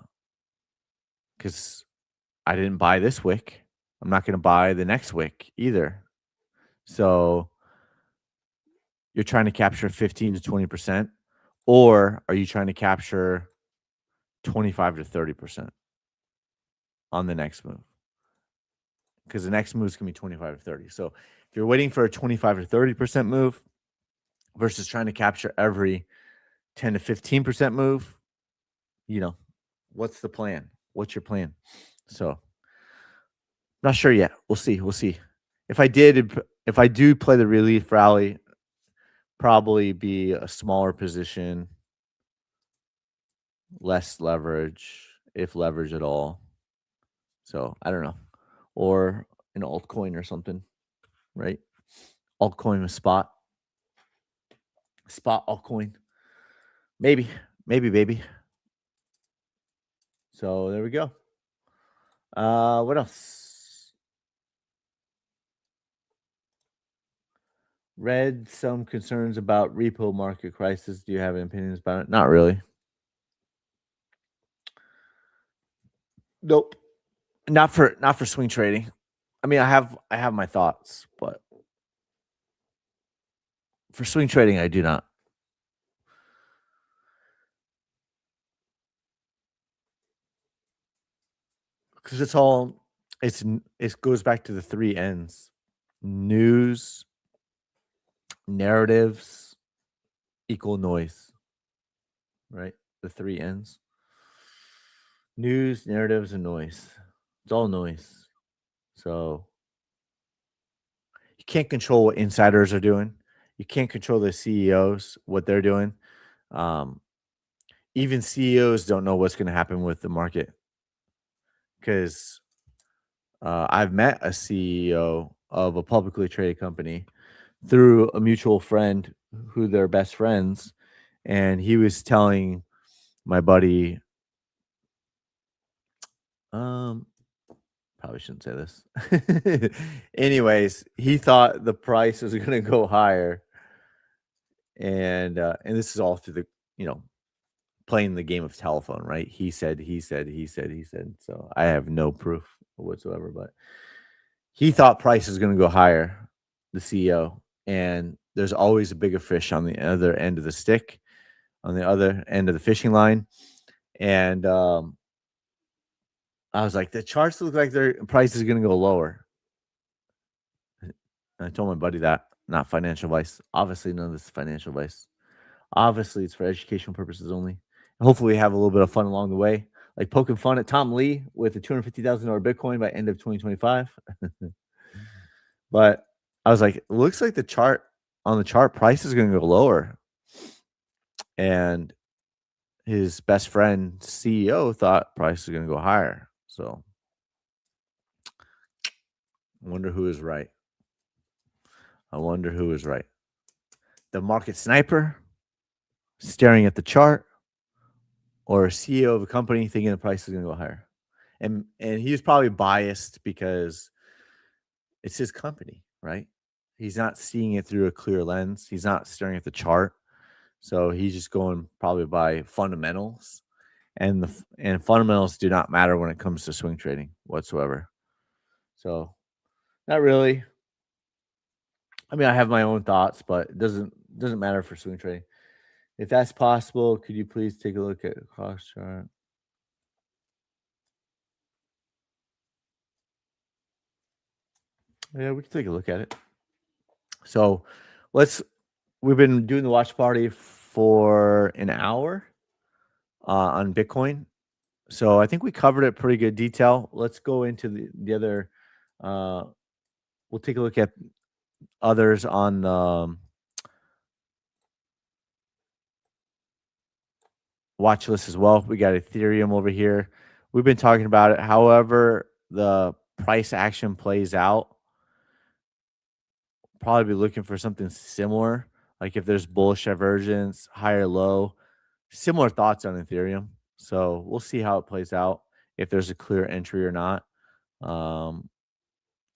I didn't buy this wick. I'm not going to buy the next wick either. So you're trying to capture 15 to 20%, or are you trying to capture 25 to 30% on the next move? Because the next move is going to be 25 to 30. So if you're waiting for a 25 to 30% move versus trying to capture every 10 to 15% move, what's the plan? What's your plan? So not sure yet. We'll see. We'll see. If I do play the relief rally, probably be a smaller position, less leverage, if leverage at all. So I don't know. Or an altcoin or something, right? Altcoin with spot altcoin. Maybe, baby. So there we go. What else? Read some concerns about repo market crisis. Do you have any opinions about it? Not really. Nope. Not for swing trading. I mean, I have my thoughts, but for swing trading, I do not. Because it goes back to the three N's: news, narratives, equal noise. Right? The three N's: news, narratives, and noise. It's all noise. So you can't control what insiders are doing. You can't control the CEOs, what they're doing. Even CEOs don't know what's going to happen with the market, because I've met a CEO of a publicly traded company through a mutual friend who they're best friends, and he was telling my buddy, probably shouldn't say this. Anyways, he thought the price was going to go higher, and this is all through the playing the game of telephone, right? He said. So I have no proof whatsoever, but he thought price is going to go higher, the CEO, and there's always a bigger fish on the other end of the stick, on the other end of the fishing line. And I was like, the charts look like their price is going to go lower. And I told my buddy that, not financial advice. Obviously, none of this is financial advice. Obviously, it's for educational purposes only. Hopefully, we have a little bit of fun along the way, like poking fun at Tom Lee with a $250,000 Bitcoin by end of 2025. But I was like, it looks like the chart price is going to go lower. And his best friend CEO thought price is going to go higher. So I wonder who is right. I wonder who is right. The market sniper staring at the chart, or a CEO of a company thinking the price is going to go higher. And he's probably biased because it's his company, right? He's not seeing it through a clear lens. He's not staring at the chart. So he's just going probably by fundamentals. And fundamentals do not matter when it comes to swing trading whatsoever. So not really. I mean, I have my own thoughts, but it doesn't matter for swing trading. If that's possible, could you please take a look at the cost chart? Yeah, we can take a look at it. So we've been doing the watch party for an hour on Bitcoin. So I think we covered it pretty good detail. Let's go into the other. We'll take a look at others on watch list as well. We got Ethereum over here. We've been talking about it. However, the price action plays out, probably be looking for something similar. Like if there's bullish divergence, higher low, similar thoughts on Ethereum. So we'll see how it plays out, if there's a clear entry or not.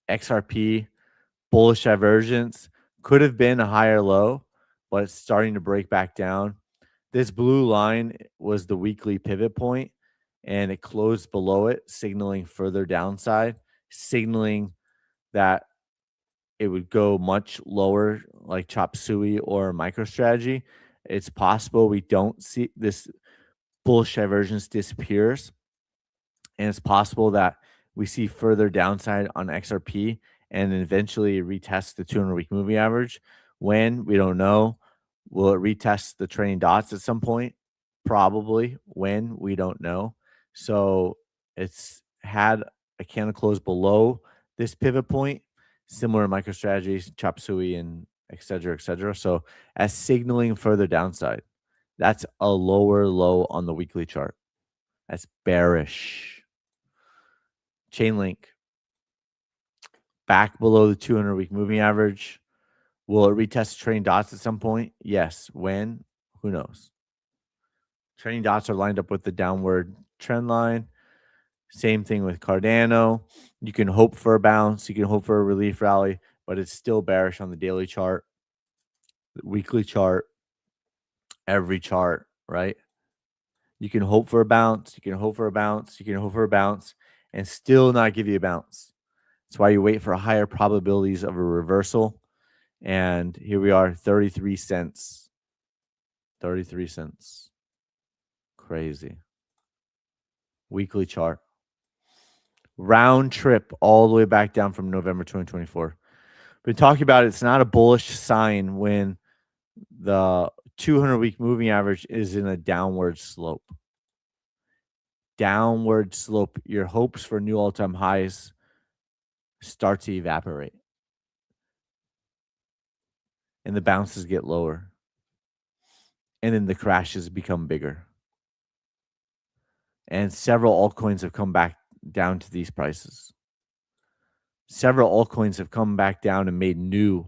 XRP, bullish divergence, could have been a higher low, but it's starting to break back down. This blue line was the weekly pivot point, and it closed below it, signaling further downside, signaling that it would go much lower, like chop suey or MicroStrategy. It's possible we don't see this bullish divergence disappears, and it's possible that we see further downside on XRP and eventually retest the 200-week moving average. When, we don't know. Will it retest the trailing dots at some point? Probably. When, we don't know. So it's had a candle close below this pivot point, similar to MicroStrategy, chop suey, and et cetera, et cetera. So as signaling further downside, that's a lower low on the weekly chart. That's bearish. Chainlink, back below the 200-week moving average. Will it retest trailing dots at some point? Yes. When? Who knows? Trailing dots are lined up with the downward trend line. Same thing with Cardano. You can hope for a bounce. You can hope for a relief rally, but it's still bearish on the daily chart, the weekly chart, every chart, right? You can hope for a bounce. You can hope for a bounce. You can hope for a bounce and still not give you a bounce. That's why you wait for higher probabilities of a reversal. And here we are, 33 cents. 33 cents. Crazy. Weekly chart. Round trip all the way back down from November 2024. Been talking about it. It's not a bullish sign when the 200-week moving average is in a downward slope. Downward slope. Your hopes for new all-time highs start to evaporate. And the bounces get lower. And then the crashes become bigger. And several altcoins have come back down to these prices. Several altcoins have come back down and made new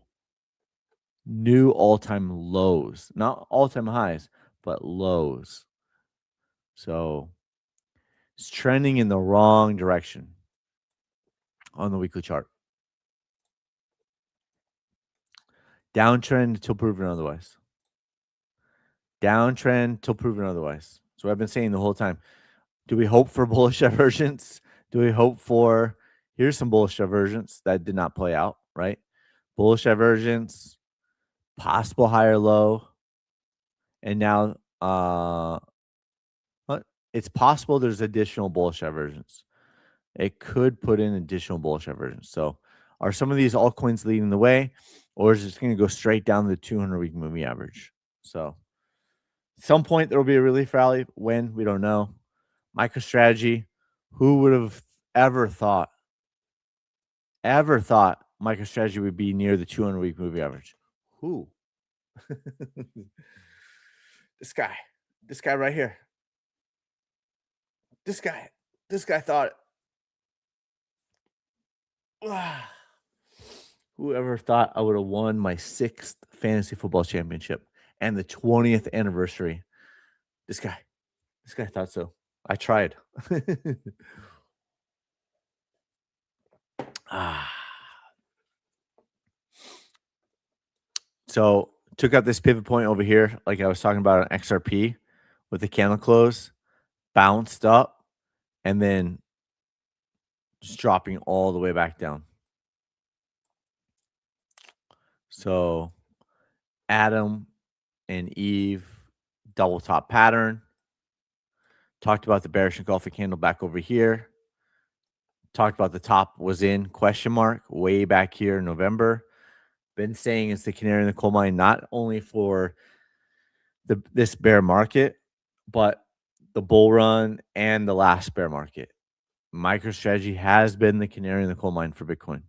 all-time lows. Not all-time highs, but lows. So it's trending in the wrong direction on the weekly chart. Downtrend till proven otherwise. Downtrend till proven otherwise. So I've been saying the whole time. Do we hope for bullish divergence? Do we hope for, here's some bullish divergence that did not play out, right? Bullish divergence, possible higher low. And now it's possible there's additional bullish divergence. It could put in additional bullish divergence. So Are some of these altcoins leading the way, or is it going to go straight down the 200-week moving average? So, at some point there will be a relief rally. When, we don't know. MicroStrategy, who would have ever thought MicroStrategy would be near the 200-week moving average? Who? This guy right here. This guy thought whoever thought I would have won my 6th fantasy football championship and the 20th anniversary? This guy thought so. I tried. So took out this pivot point over here, like I was talking about on XRP with the candle close, bounced up, and then just dropping all the way back down. So Adam and Eve, double top pattern. Talked about the bearish engulfing candle back over here. Talked about the top was in question mark way back here in November. Been saying it's the canary in the coal mine, not only for this bear market, but the bull run and the last bear market. MicroStrategy has been the canary in the coal mine for Bitcoin.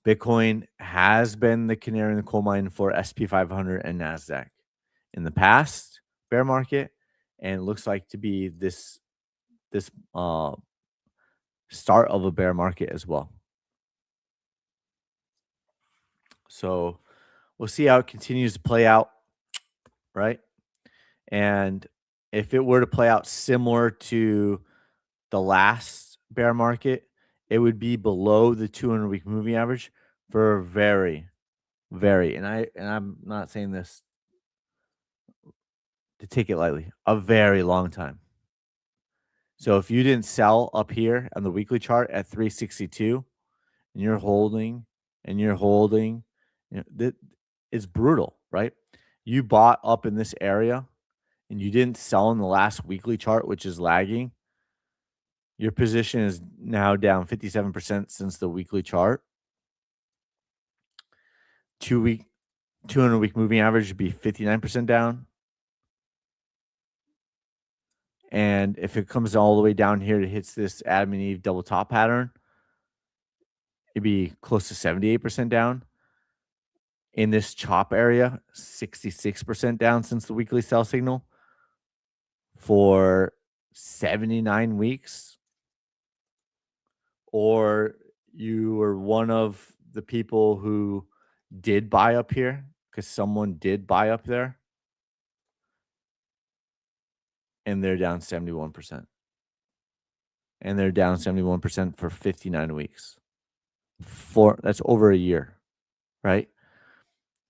Bitcoin has been the canary in the coal mine for SP 500 and NASDAQ in the past bear market, and it looks like to be this start of a bear market as well. So we'll see how it continues to play out, right? And if it were to play out similar to the last bear market, it would be below the 200-week moving average for a very, and I'm not saying this to take it lightly, a very long time. So if you didn't sell up here on the weekly chart at 362 and you're holding, it's brutal, right? You bought up in this area and you didn't sell in the last weekly chart, which is lagging. Your position is now down 57% since the weekly chart. 200-week moving average would be 59% down. And if it comes all the way down here, it hits this Adam and Eve double top pattern, it'd be close to 78% down. In this chop area, 66% down since the weekly sell signal for 79 weeks. Or you were one of the people who did buy up here because someone did buy up there, and they're down 71%. And they're down 71% for 59 weeks. That's over a year, right?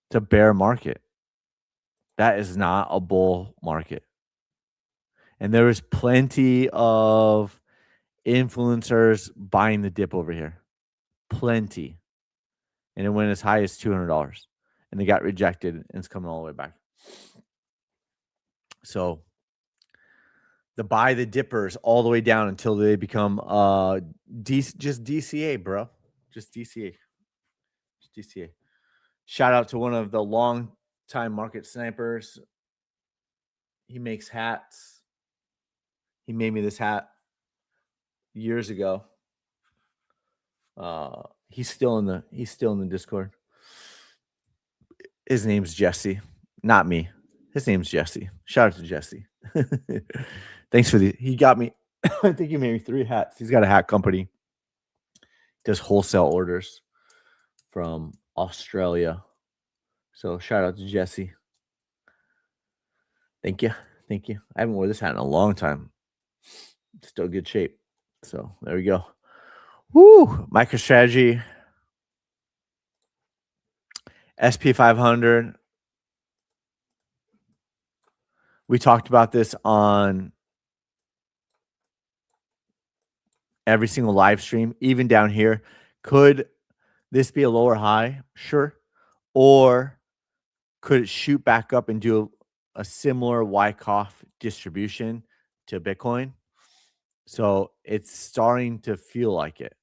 It's a bear market. That is not a bull market. And there is plenty of influencers buying the dip over here. Plenty. And it went as high as $200. And they got rejected, and it's coming all the way back. So the buy the dippers all the way down until they become just DCA, bro. Just DCA. Shout out to one of the long time market snipers. He makes hats. He made me this hat years ago. He's still in the Discord. His name's Jesse, not me. His name's Jesse. Shout out to Jesse. Thanks for he got me. I think he made me 3 hats. He's got a hat company. Does wholesale orders from Australia. So shout out to Jesse. Thank you. I haven't worn this hat in a long time. Still good shape. So there we go. Woo! MicroStrategy. SP 500. We talked about this on every single live stream, even down here. Could this be a lower high? Sure. Or could it shoot back up and do a similar Wyckoff distribution to Bitcoin? So it's starting to feel like it,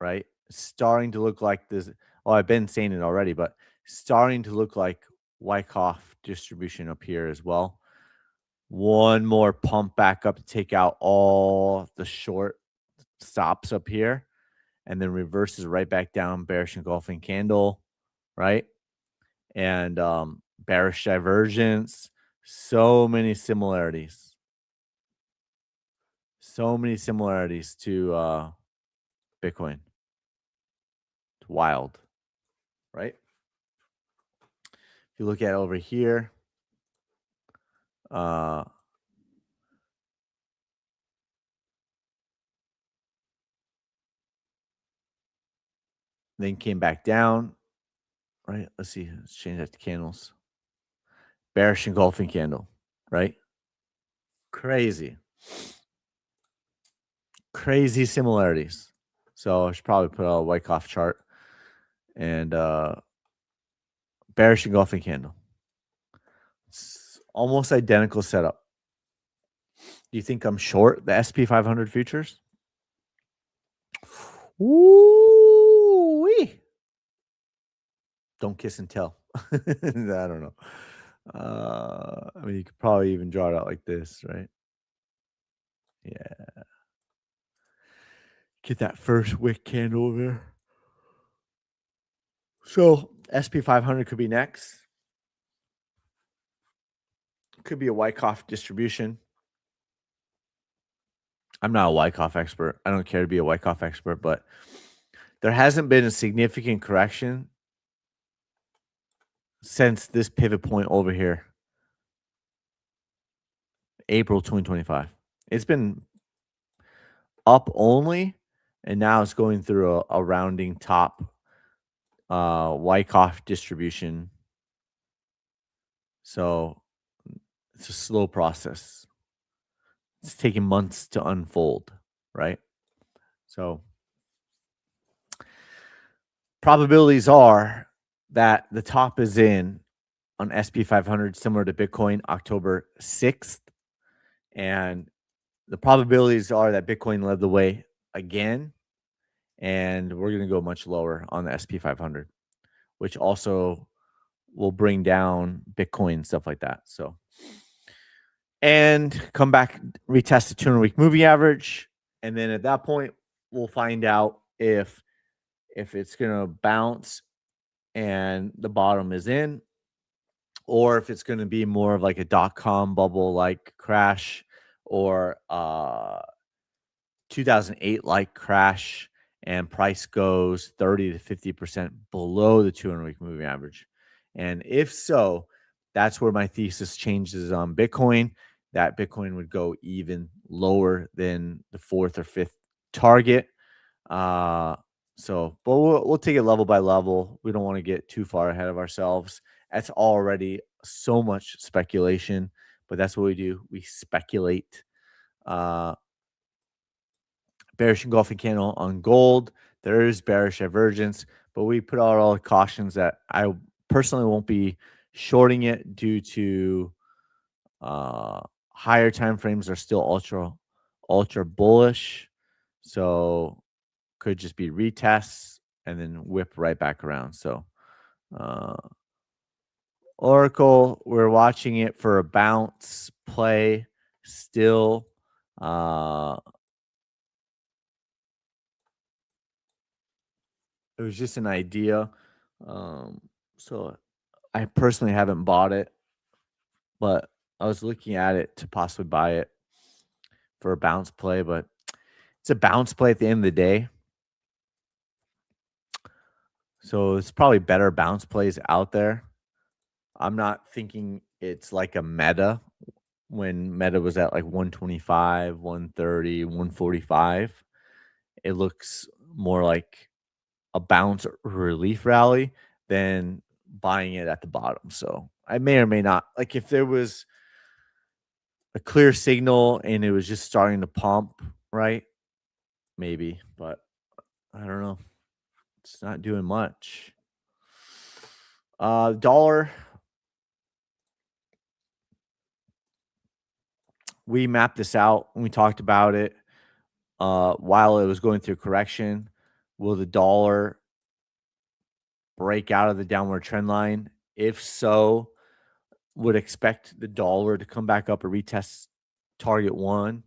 right? starting to look like this. Oh, I've been saying it already, but starting to look like Wyckoff distribution up here as well. One more pump back up to take out all the short stops up here, and then reverses right back down, bearish engulfing candle, right? And bearish divergence. So many similarities. So many similarities to Bitcoin. It's wild, right? If you look at over here, then came back down, right? Let's see. Let's change that to candles. Bearish engulfing candle, right? Crazy. Crazy similarities. So I should probably put a Wyckoff chart and bearish engulfing candle. It's almost identical setup. Do you think I'm short the SP 500 futures? Ooh-wee. Don't kiss and tell. I don't know. I mean, you could probably even draw it out like this, right? Yeah. Get that first wick candle over there. So SP 500 could be next. Could be a Wyckoff distribution. I'm not a Wyckoff expert. I don't care to be a Wyckoff expert, but there hasn't been a significant correction since this pivot point over here, April 2025. It's been up only, and now it's going through a rounding top Wyckoff distribution. So it's a slow process. It's taking months to unfold, right? So probabilities are that the top is in on SP 500, similar to Bitcoin, October 6th. And the probabilities are that Bitcoin led the way again. And we're going to go much lower on the SP 500, which also will bring down Bitcoin, stuff like that. So, and come back, retest the 200-week moving average. And then at that point, we'll find out if it's going to bounce and the bottom is in, or if it's going to be more of like a dot-com bubble like crash or 2008 like crash, and price goes 30 to 50% below the 200-week moving average. And if so, that's where my thesis changes on Bitcoin, that Bitcoin would go even lower than the fourth or fifth target. But we'll take it level by level. We don't want to get too far ahead of ourselves. That's already so much speculation, but that's what we do. We speculate. Bearish engulfing candle on gold. There is bearish divergence, but we put out all the cautions that I personally won't be shorting it due to higher time frames are still ultra bullish. So could just be retests and then whip right back around. So Oracle, we're watching it for a bounce play still. It was just an idea. So I personally haven't bought it, but I was looking at it to possibly buy it for a bounce play, but it's a bounce play at the end of the day. So it's probably better bounce plays out there. I'm not thinking it's like a meta when meta was at like 125, 130, 145. It looks more like a bounce relief rally than buying it at the bottom. So I may or may not, like, if there was a clear signal and it was just starting to pump, right? Maybe, but I don't know. It's not doing much. Dollar. We mapped this out and we talked about it while it was going through correction. Will the dollar break out of the downward trend line? If so, would expect the dollar to come back up or retest target one,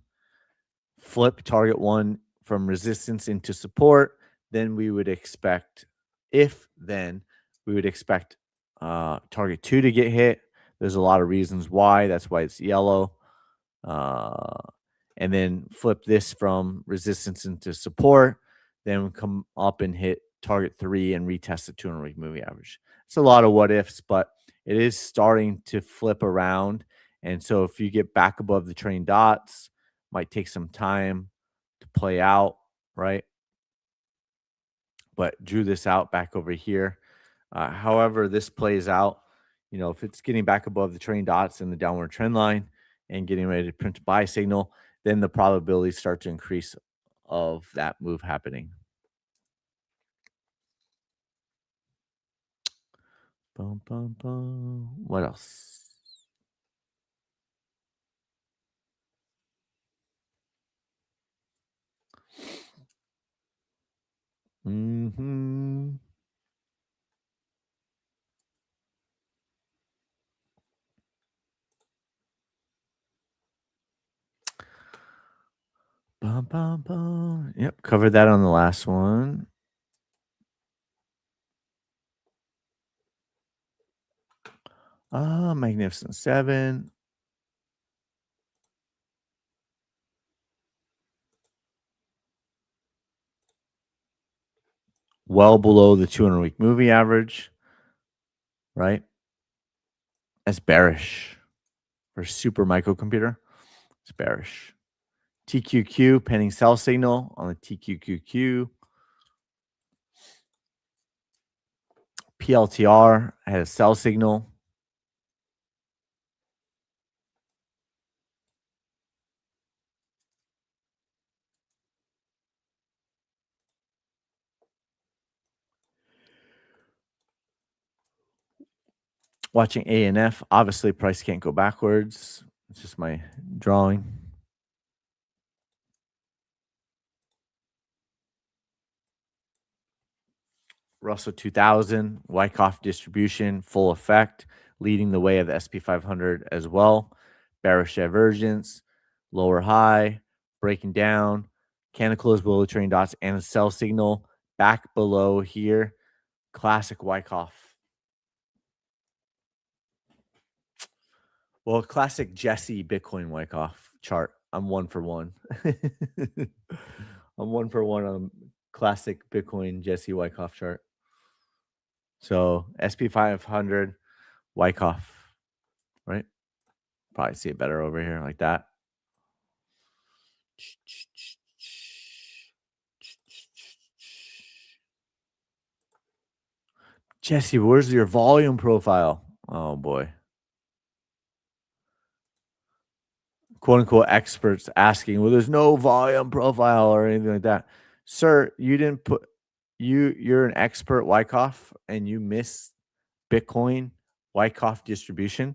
flip target one from resistance into support. Then we would expect, if then, we would expect target two to get hit. There's a lot of reasons why. That's why it's yellow. Uh, and then flip this from resistance into support, then come up and hit target three and retest the 200-week moving average. It's a lot of what ifs, but it is starting to flip around. And so if you get back above the trailing dots, might take some time to play out, right? But drew this out back over here. However, this plays out, if it's getting back above the trailing dots in the downward trend line and getting ready to print a buy signal, then the probabilities start to increase of that move happening. Bum, bum, bum. What else? Mm-hmm. Bum, bum, bum. Yep, covered that on the last one. Magnificent Seven. Well below the 200-week moving average, right? That's bearish for super microcomputer. It's bearish. TQQ pending sell signal on the TQQQ. PLTR had a sell signal. Watching ANF, obviously price can't go backwards. It's just my drawing. Russell 2000, Wyckoff distribution, full effect, leading the way of the SP 500 as well. Bearish divergence, lower high, breaking down, candle close below the trailing dots, and a sell signal back below here. Classic Wyckoff. Well, classic Jesse Bitcoin Wyckoff chart. I'm 1 for 1. I'm 1 for 1 on classic Bitcoin Jesse Wyckoff chart. So SP 500 Wyckoff, right? Probably see it better over here like that. Jesse, where's your volume profile? Oh boy. Quote unquote experts asking, well, there's no volume profile or anything like that. Sir, you didn't put you're an expert Wyckoff and you miss Bitcoin Wyckoff distribution.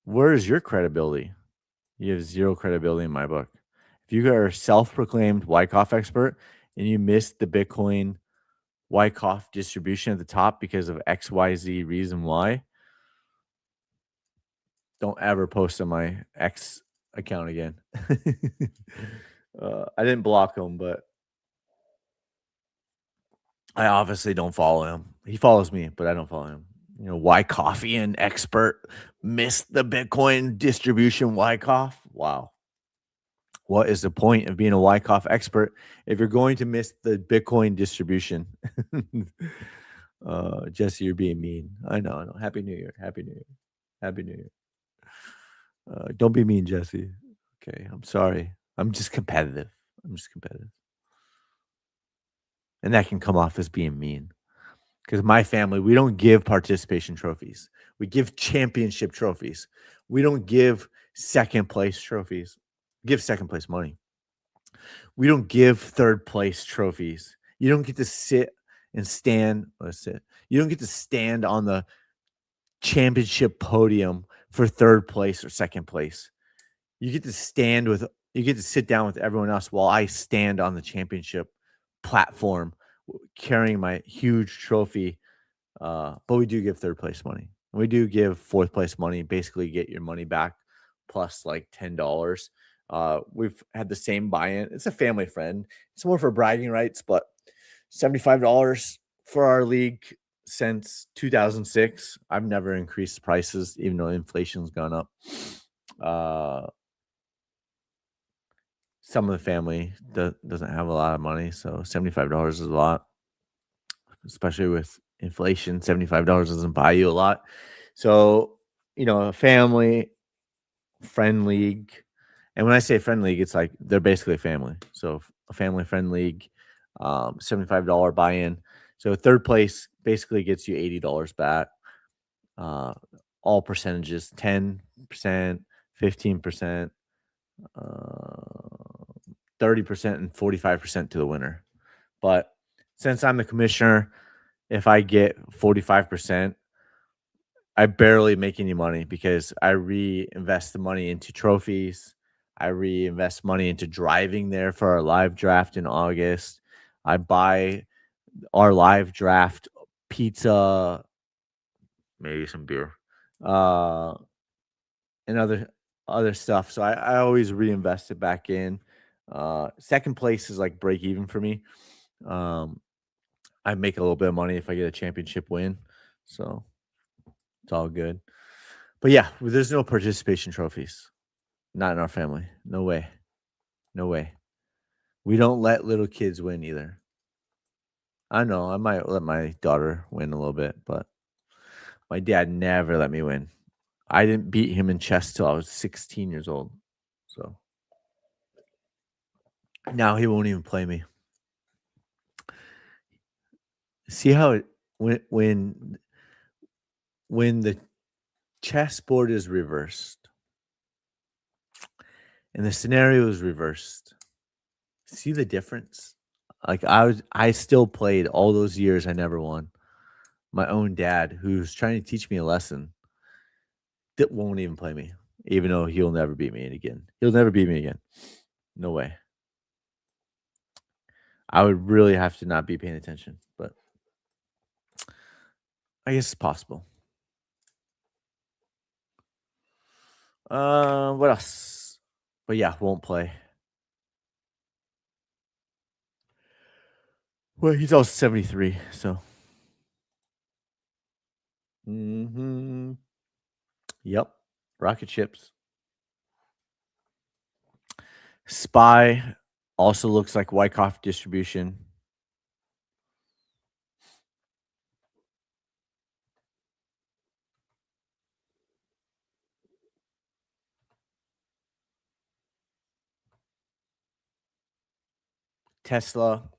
Where is your credibility? You have zero credibility in my book. If you are a self-proclaimed Wyckoff expert and you missed the Bitcoin Wyckoff distribution at the top because of XYZ reason why, don't ever post on my X account again. I didn't block him, but I obviously don't follow him. He follows me, but I don't follow him. Wycoffian expert missed the Bitcoin distribution Wyckoff. Wow. What is the point of being a Wyckoff expert if you're going to miss the Bitcoin distribution? Jesse, you're being mean. I know. Happy New Year. Happy New Year. Happy New Year. Don't be mean, Jesse. Okay, I'm sorry. I'm just competitive. And that can come off as being mean. Because my family, we don't give participation trophies. We give championship trophies. We don't give second place trophies. Give second place money. We don't give third place trophies. You don't get to sit and stand. You don't get to stand on the championship podium for third place or second place. You get to sit down with everyone else while I stand on the championship platform carrying my huge trophy. But we do give third place money. We do give fourth place money. Basically, get your money back plus like $10. We've had the same buy-in. It's a family friend. It's more for bragging rights, but $75 for our league since 2006. I've never increased prices, even though inflation's gone up. Some of the family doesn't have a lot of money, so $75 is a lot, especially with inflation. $75 doesn't buy you a lot. So, a family friend league. And when I say friend league, it's like they're basically a family. So a family friend league, $75 buy-in. So third place basically gets you $80 back. Uh, all percentages, 10%, 15%, 30%, and 45% to the winner. But since I'm the commissioner, if I get 45%, I barely make any money because I reinvest the money into trophies. I reinvest money into driving there for our live draft in August. I buy our live draft pizza, maybe some beer, uh, and other stuff. So I always reinvest it back in. Second place is like break even for me. Um, I make a little bit of money if I get a championship win. So it's all good. But yeah, there's no participation trophies. Not in our family. No way. No way. We don't let little kids win either. I know I might let my daughter win a little bit, but my dad never let me win. I didn't beat him in chess till I was 16 years old. So now he won't even play me. See how it when the chessboard is reversed and the scenario is reversed. See the difference? Like I still played all those years I never won. My own dad, who's trying to teach me a lesson, that won't even play me, even though he'll never beat me again. He'll never beat me again. No way. I would really have to not be paying attention, but I guess it's possible. What else? But yeah, won't play. Well, he's also 73, so. Hmm. Yep. Rocket ships. Spy also looks like Wyckoff distribution. Tesla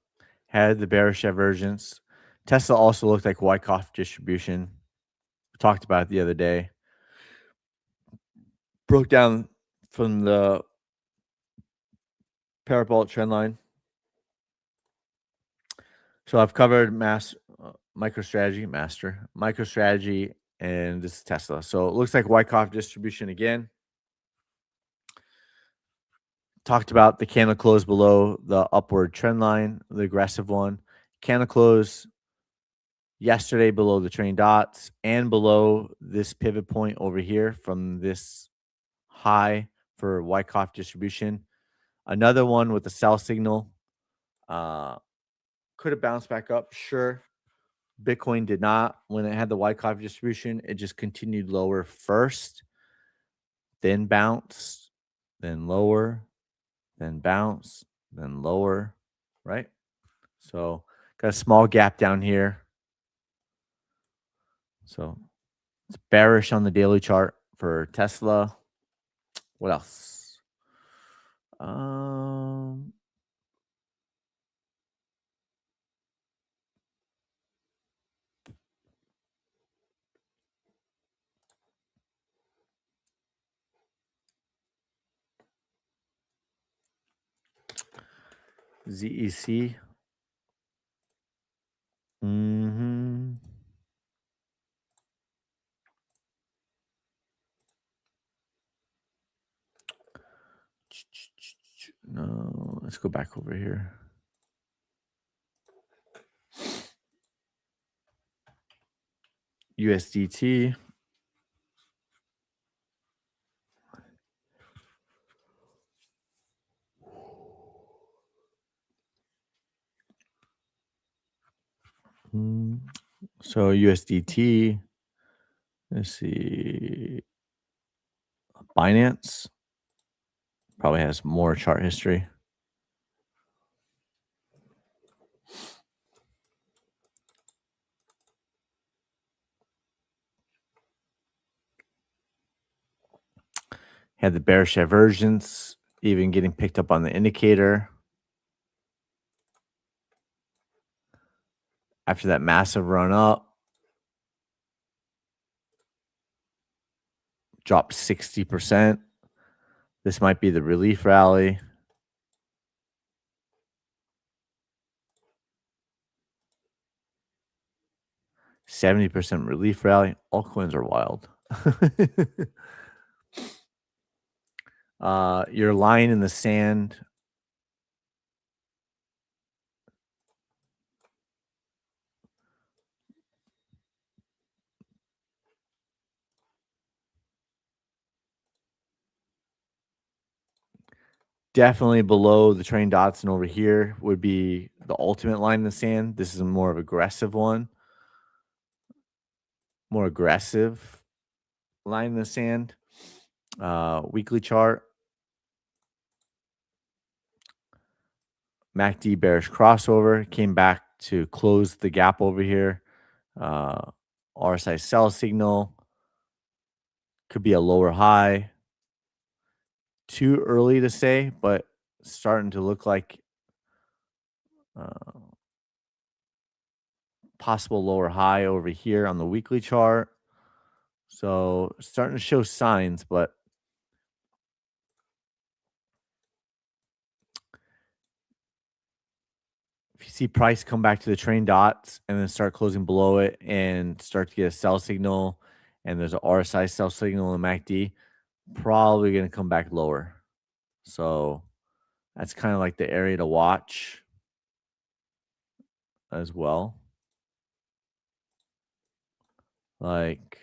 had the bearish divergence. Tesla also looked like Wyckoff distribution. We talked about it the other day. Broke down from the parabolic trend line. So I've covered MicroStrategy, and this is Tesla. So it looks like Wyckoff distribution again. Talked about the candle close below the upward trend line, the aggressive one. Candle close yesterday below the trailing dots and below this pivot point over here from this high for Wyckoff distribution. Another one with a sell signal. Could have bounced back up, sure. Bitcoin did not. When it had the Wyckoff distribution, it just continued lower first, then bounced, then lower, then bounce, then lower, right? So got a small gap down here. So it's bearish on the daily chart for Tesla. What else? ZEC. Mm-hmm. No, let's go back over here. USDT. So USDT, let's see, Binance probably has more chart history. Had the bearish divergence, even getting picked up on the indicator. After that massive run up, dropped 60%. This might be the relief rally. %70 relief rally. Altcoins are wild. Your line in the sand. Definitely below the train dots and over here would be the ultimate line in the sand. This is a more of aggressive one. More aggressive line in the sand. Weekly chart. MACD bearish crossover. Came back to close the gap over here. RSI sell signal. Could be a lower high. Too early to say, but starting to look like possible lower high over here on the weekly chart. So starting to show signs, but if you see price come back to the train dots and then start closing below it and start to get a sell signal, and there's a RSI sell signal in the MACD, probably going to come back lower. So that's kind of like the area to watch as well. Like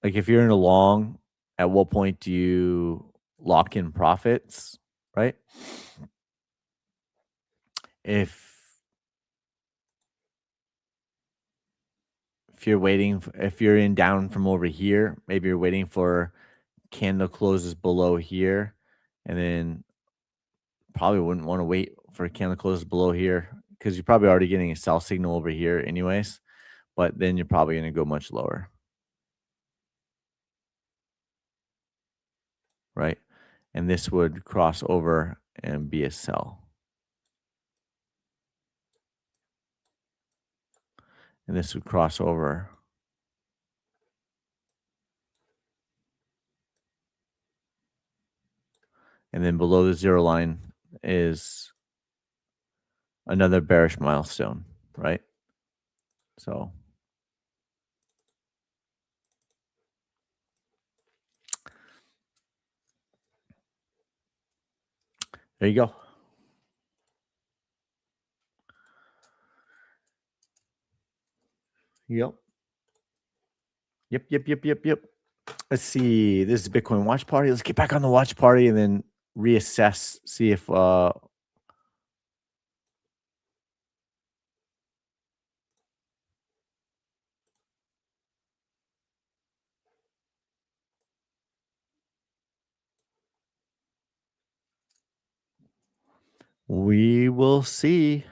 if you're in a long, at what point do you lock in profits, right? If you're waiting, if you're in down from over here, maybe you're waiting for candle closes below here, and then probably wouldn't want to wait for a candle closes below here because you're probably already getting a sell signal over here anyways, but then you're probably going to go much lower, right? And this would cross over and be a sell. And this would cross over. And then below the zero line is another bearish milestone, right? So there you go. Yep. Let's see. This is Bitcoin watch party. Let's get back on the watch party and then reassess, see if we will see.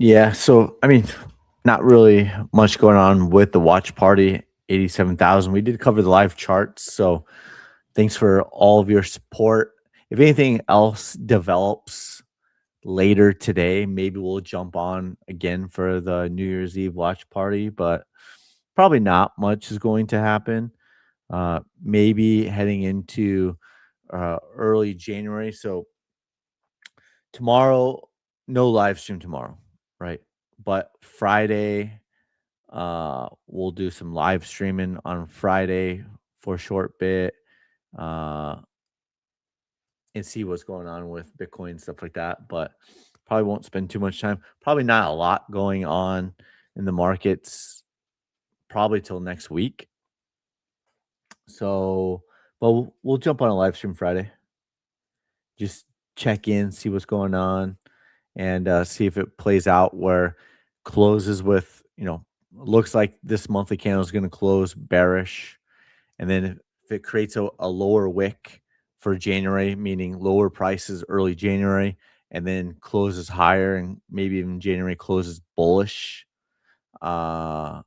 Yeah, so I mean, not really much going on with the watch party 87,000. We did cover the live charts, so thanks for all of your support. If anything else develops later today, maybe we'll jump on again for the New Year's Eve watch party, but probably not much is going to happen. Maybe heading into early January. So tomorrow, no live stream tomorrow, right? But Friday, we'll do some live streaming on Friday for a short bit, uh, and see what's going on with Bitcoin and stuff like that. But probably won't spend too much time. Probably not a lot going on in the markets. Probably till next week. So, but we'll jump on a live stream Friday. Just check in, see what's going on, and see if it plays out where closes with, looks like this monthly candle is going to close bearish. And then if it creates a lower wick for January, meaning lower prices early January, and then closes higher and maybe even January closes bullish uh,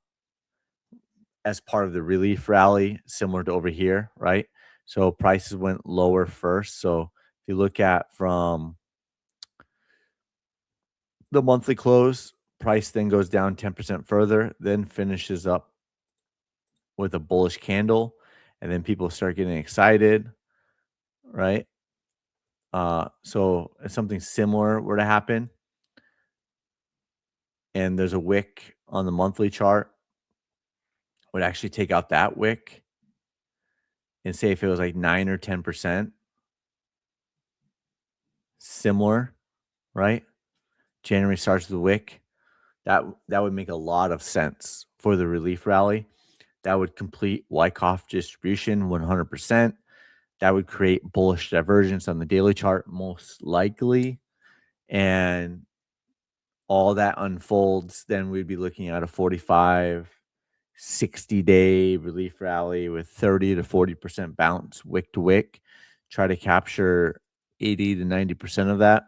as part of the relief rally, similar to over here, right? So prices went lower first. So if you look at from the monthly close, price then goes down 10% further, then finishes up with a bullish candle, and then people start getting excited, right? So if something similar were to happen, and there's a wick on the monthly chart, would actually take out that wick and say if it was like 9 or 10% similar, right? January starts with a wick. That would make a lot of sense for the relief rally. That would complete Wyckoff distribution 100%. That would create bullish divergence on the daily chart, most likely. And all that unfolds, then we'd be looking at a 45, 60-day relief rally with 30 to 40% bounce wick to wick. Try to capture 80 to 90% of that,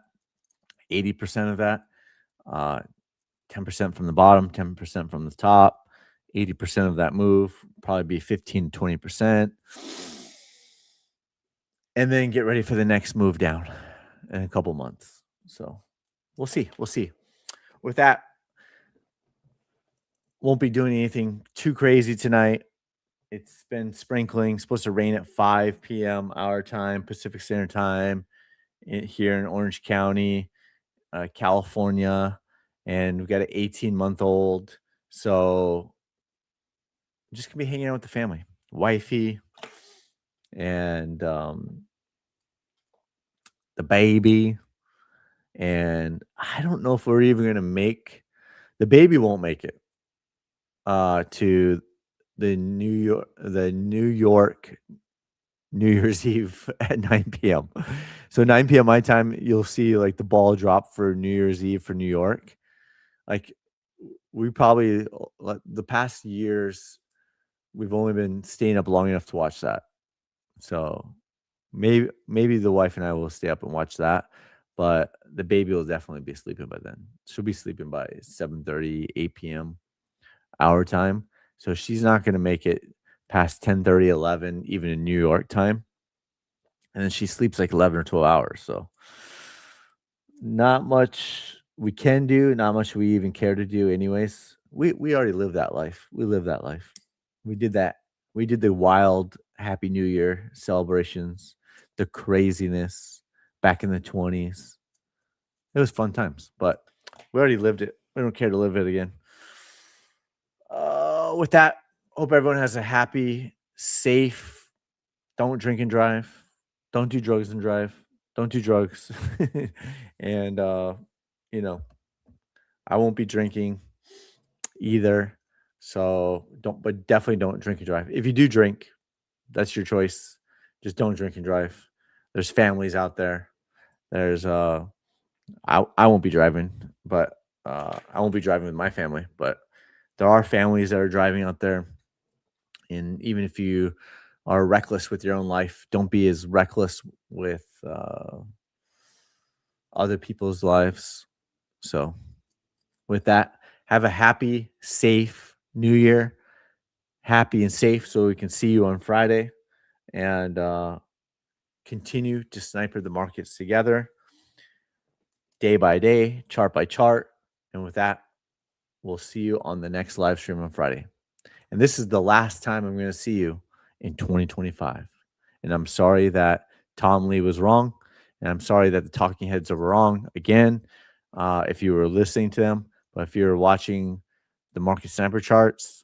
80% of that, 10% from the bottom, 10% from the top. 80% of that move, probably be 15 to 20%. And then get ready for the next move down in a couple months. So we'll see. We'll see. With that, won't be doing anything too crazy tonight. It's been sprinkling, supposed to rain at 5 p.m. our time, Pacific Standard Time, here in Orange County, California. And we've got an 18-month-old. So I'm just going to be hanging out with the family, wifey, and the baby. And I don't know if we're even going to make the baby won't make it to the New York New Year's Eve at 9 p.m. So 9 p.m. my time, you'll see like the ball drop for New Year's Eve for New York. Like we probably the past years we've only been staying up long enough to watch that. So maybe the wife and I will stay up and watch that, but the baby will definitely be sleeping by then. She'll be sleeping by 7:30, 8 p.m. our time. So she's not going to make it past 10:30, 11, even in New York time. And then she sleeps like 11 or 12 hours. So not much we can do, not much we even care to do anyways. We already lived that life. We lived that life. We did that. We did the wild Happy New Year celebrations, the craziness back in the 20s. It was fun times, but we already lived it. We don't care to live it again. With that, hope everyone has a happy, safe, don't drink and drive, don't do drugs and drive, don't do drugs. And, I won't be drinking either. So but definitely don't drink and drive. If you do drink, that's your choice. Just don't drink and drive. There's families out there. There's I won't be driving, but I won't be driving with my family, but there are families that are driving out there. And even if you are reckless with your own life, don't be as reckless with other people's lives. So with that, have a happy, safe new year. Happy and safe so we can see you on Friday and continue to sniper the markets together day by day, chart by chart. And with that, we'll see you on the next live stream on Friday. And this is the last time I'm going to see you in 2025. And I'm sorry that Tom Lee was wrong. And I'm sorry that the talking heads are wrong again, if you were listening to them. But if you're watching the market sniper charts,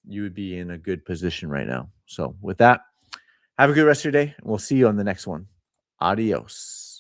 you would be in a good position right now. So with that, have a good rest of your day. And we'll see you on the next one. Adios.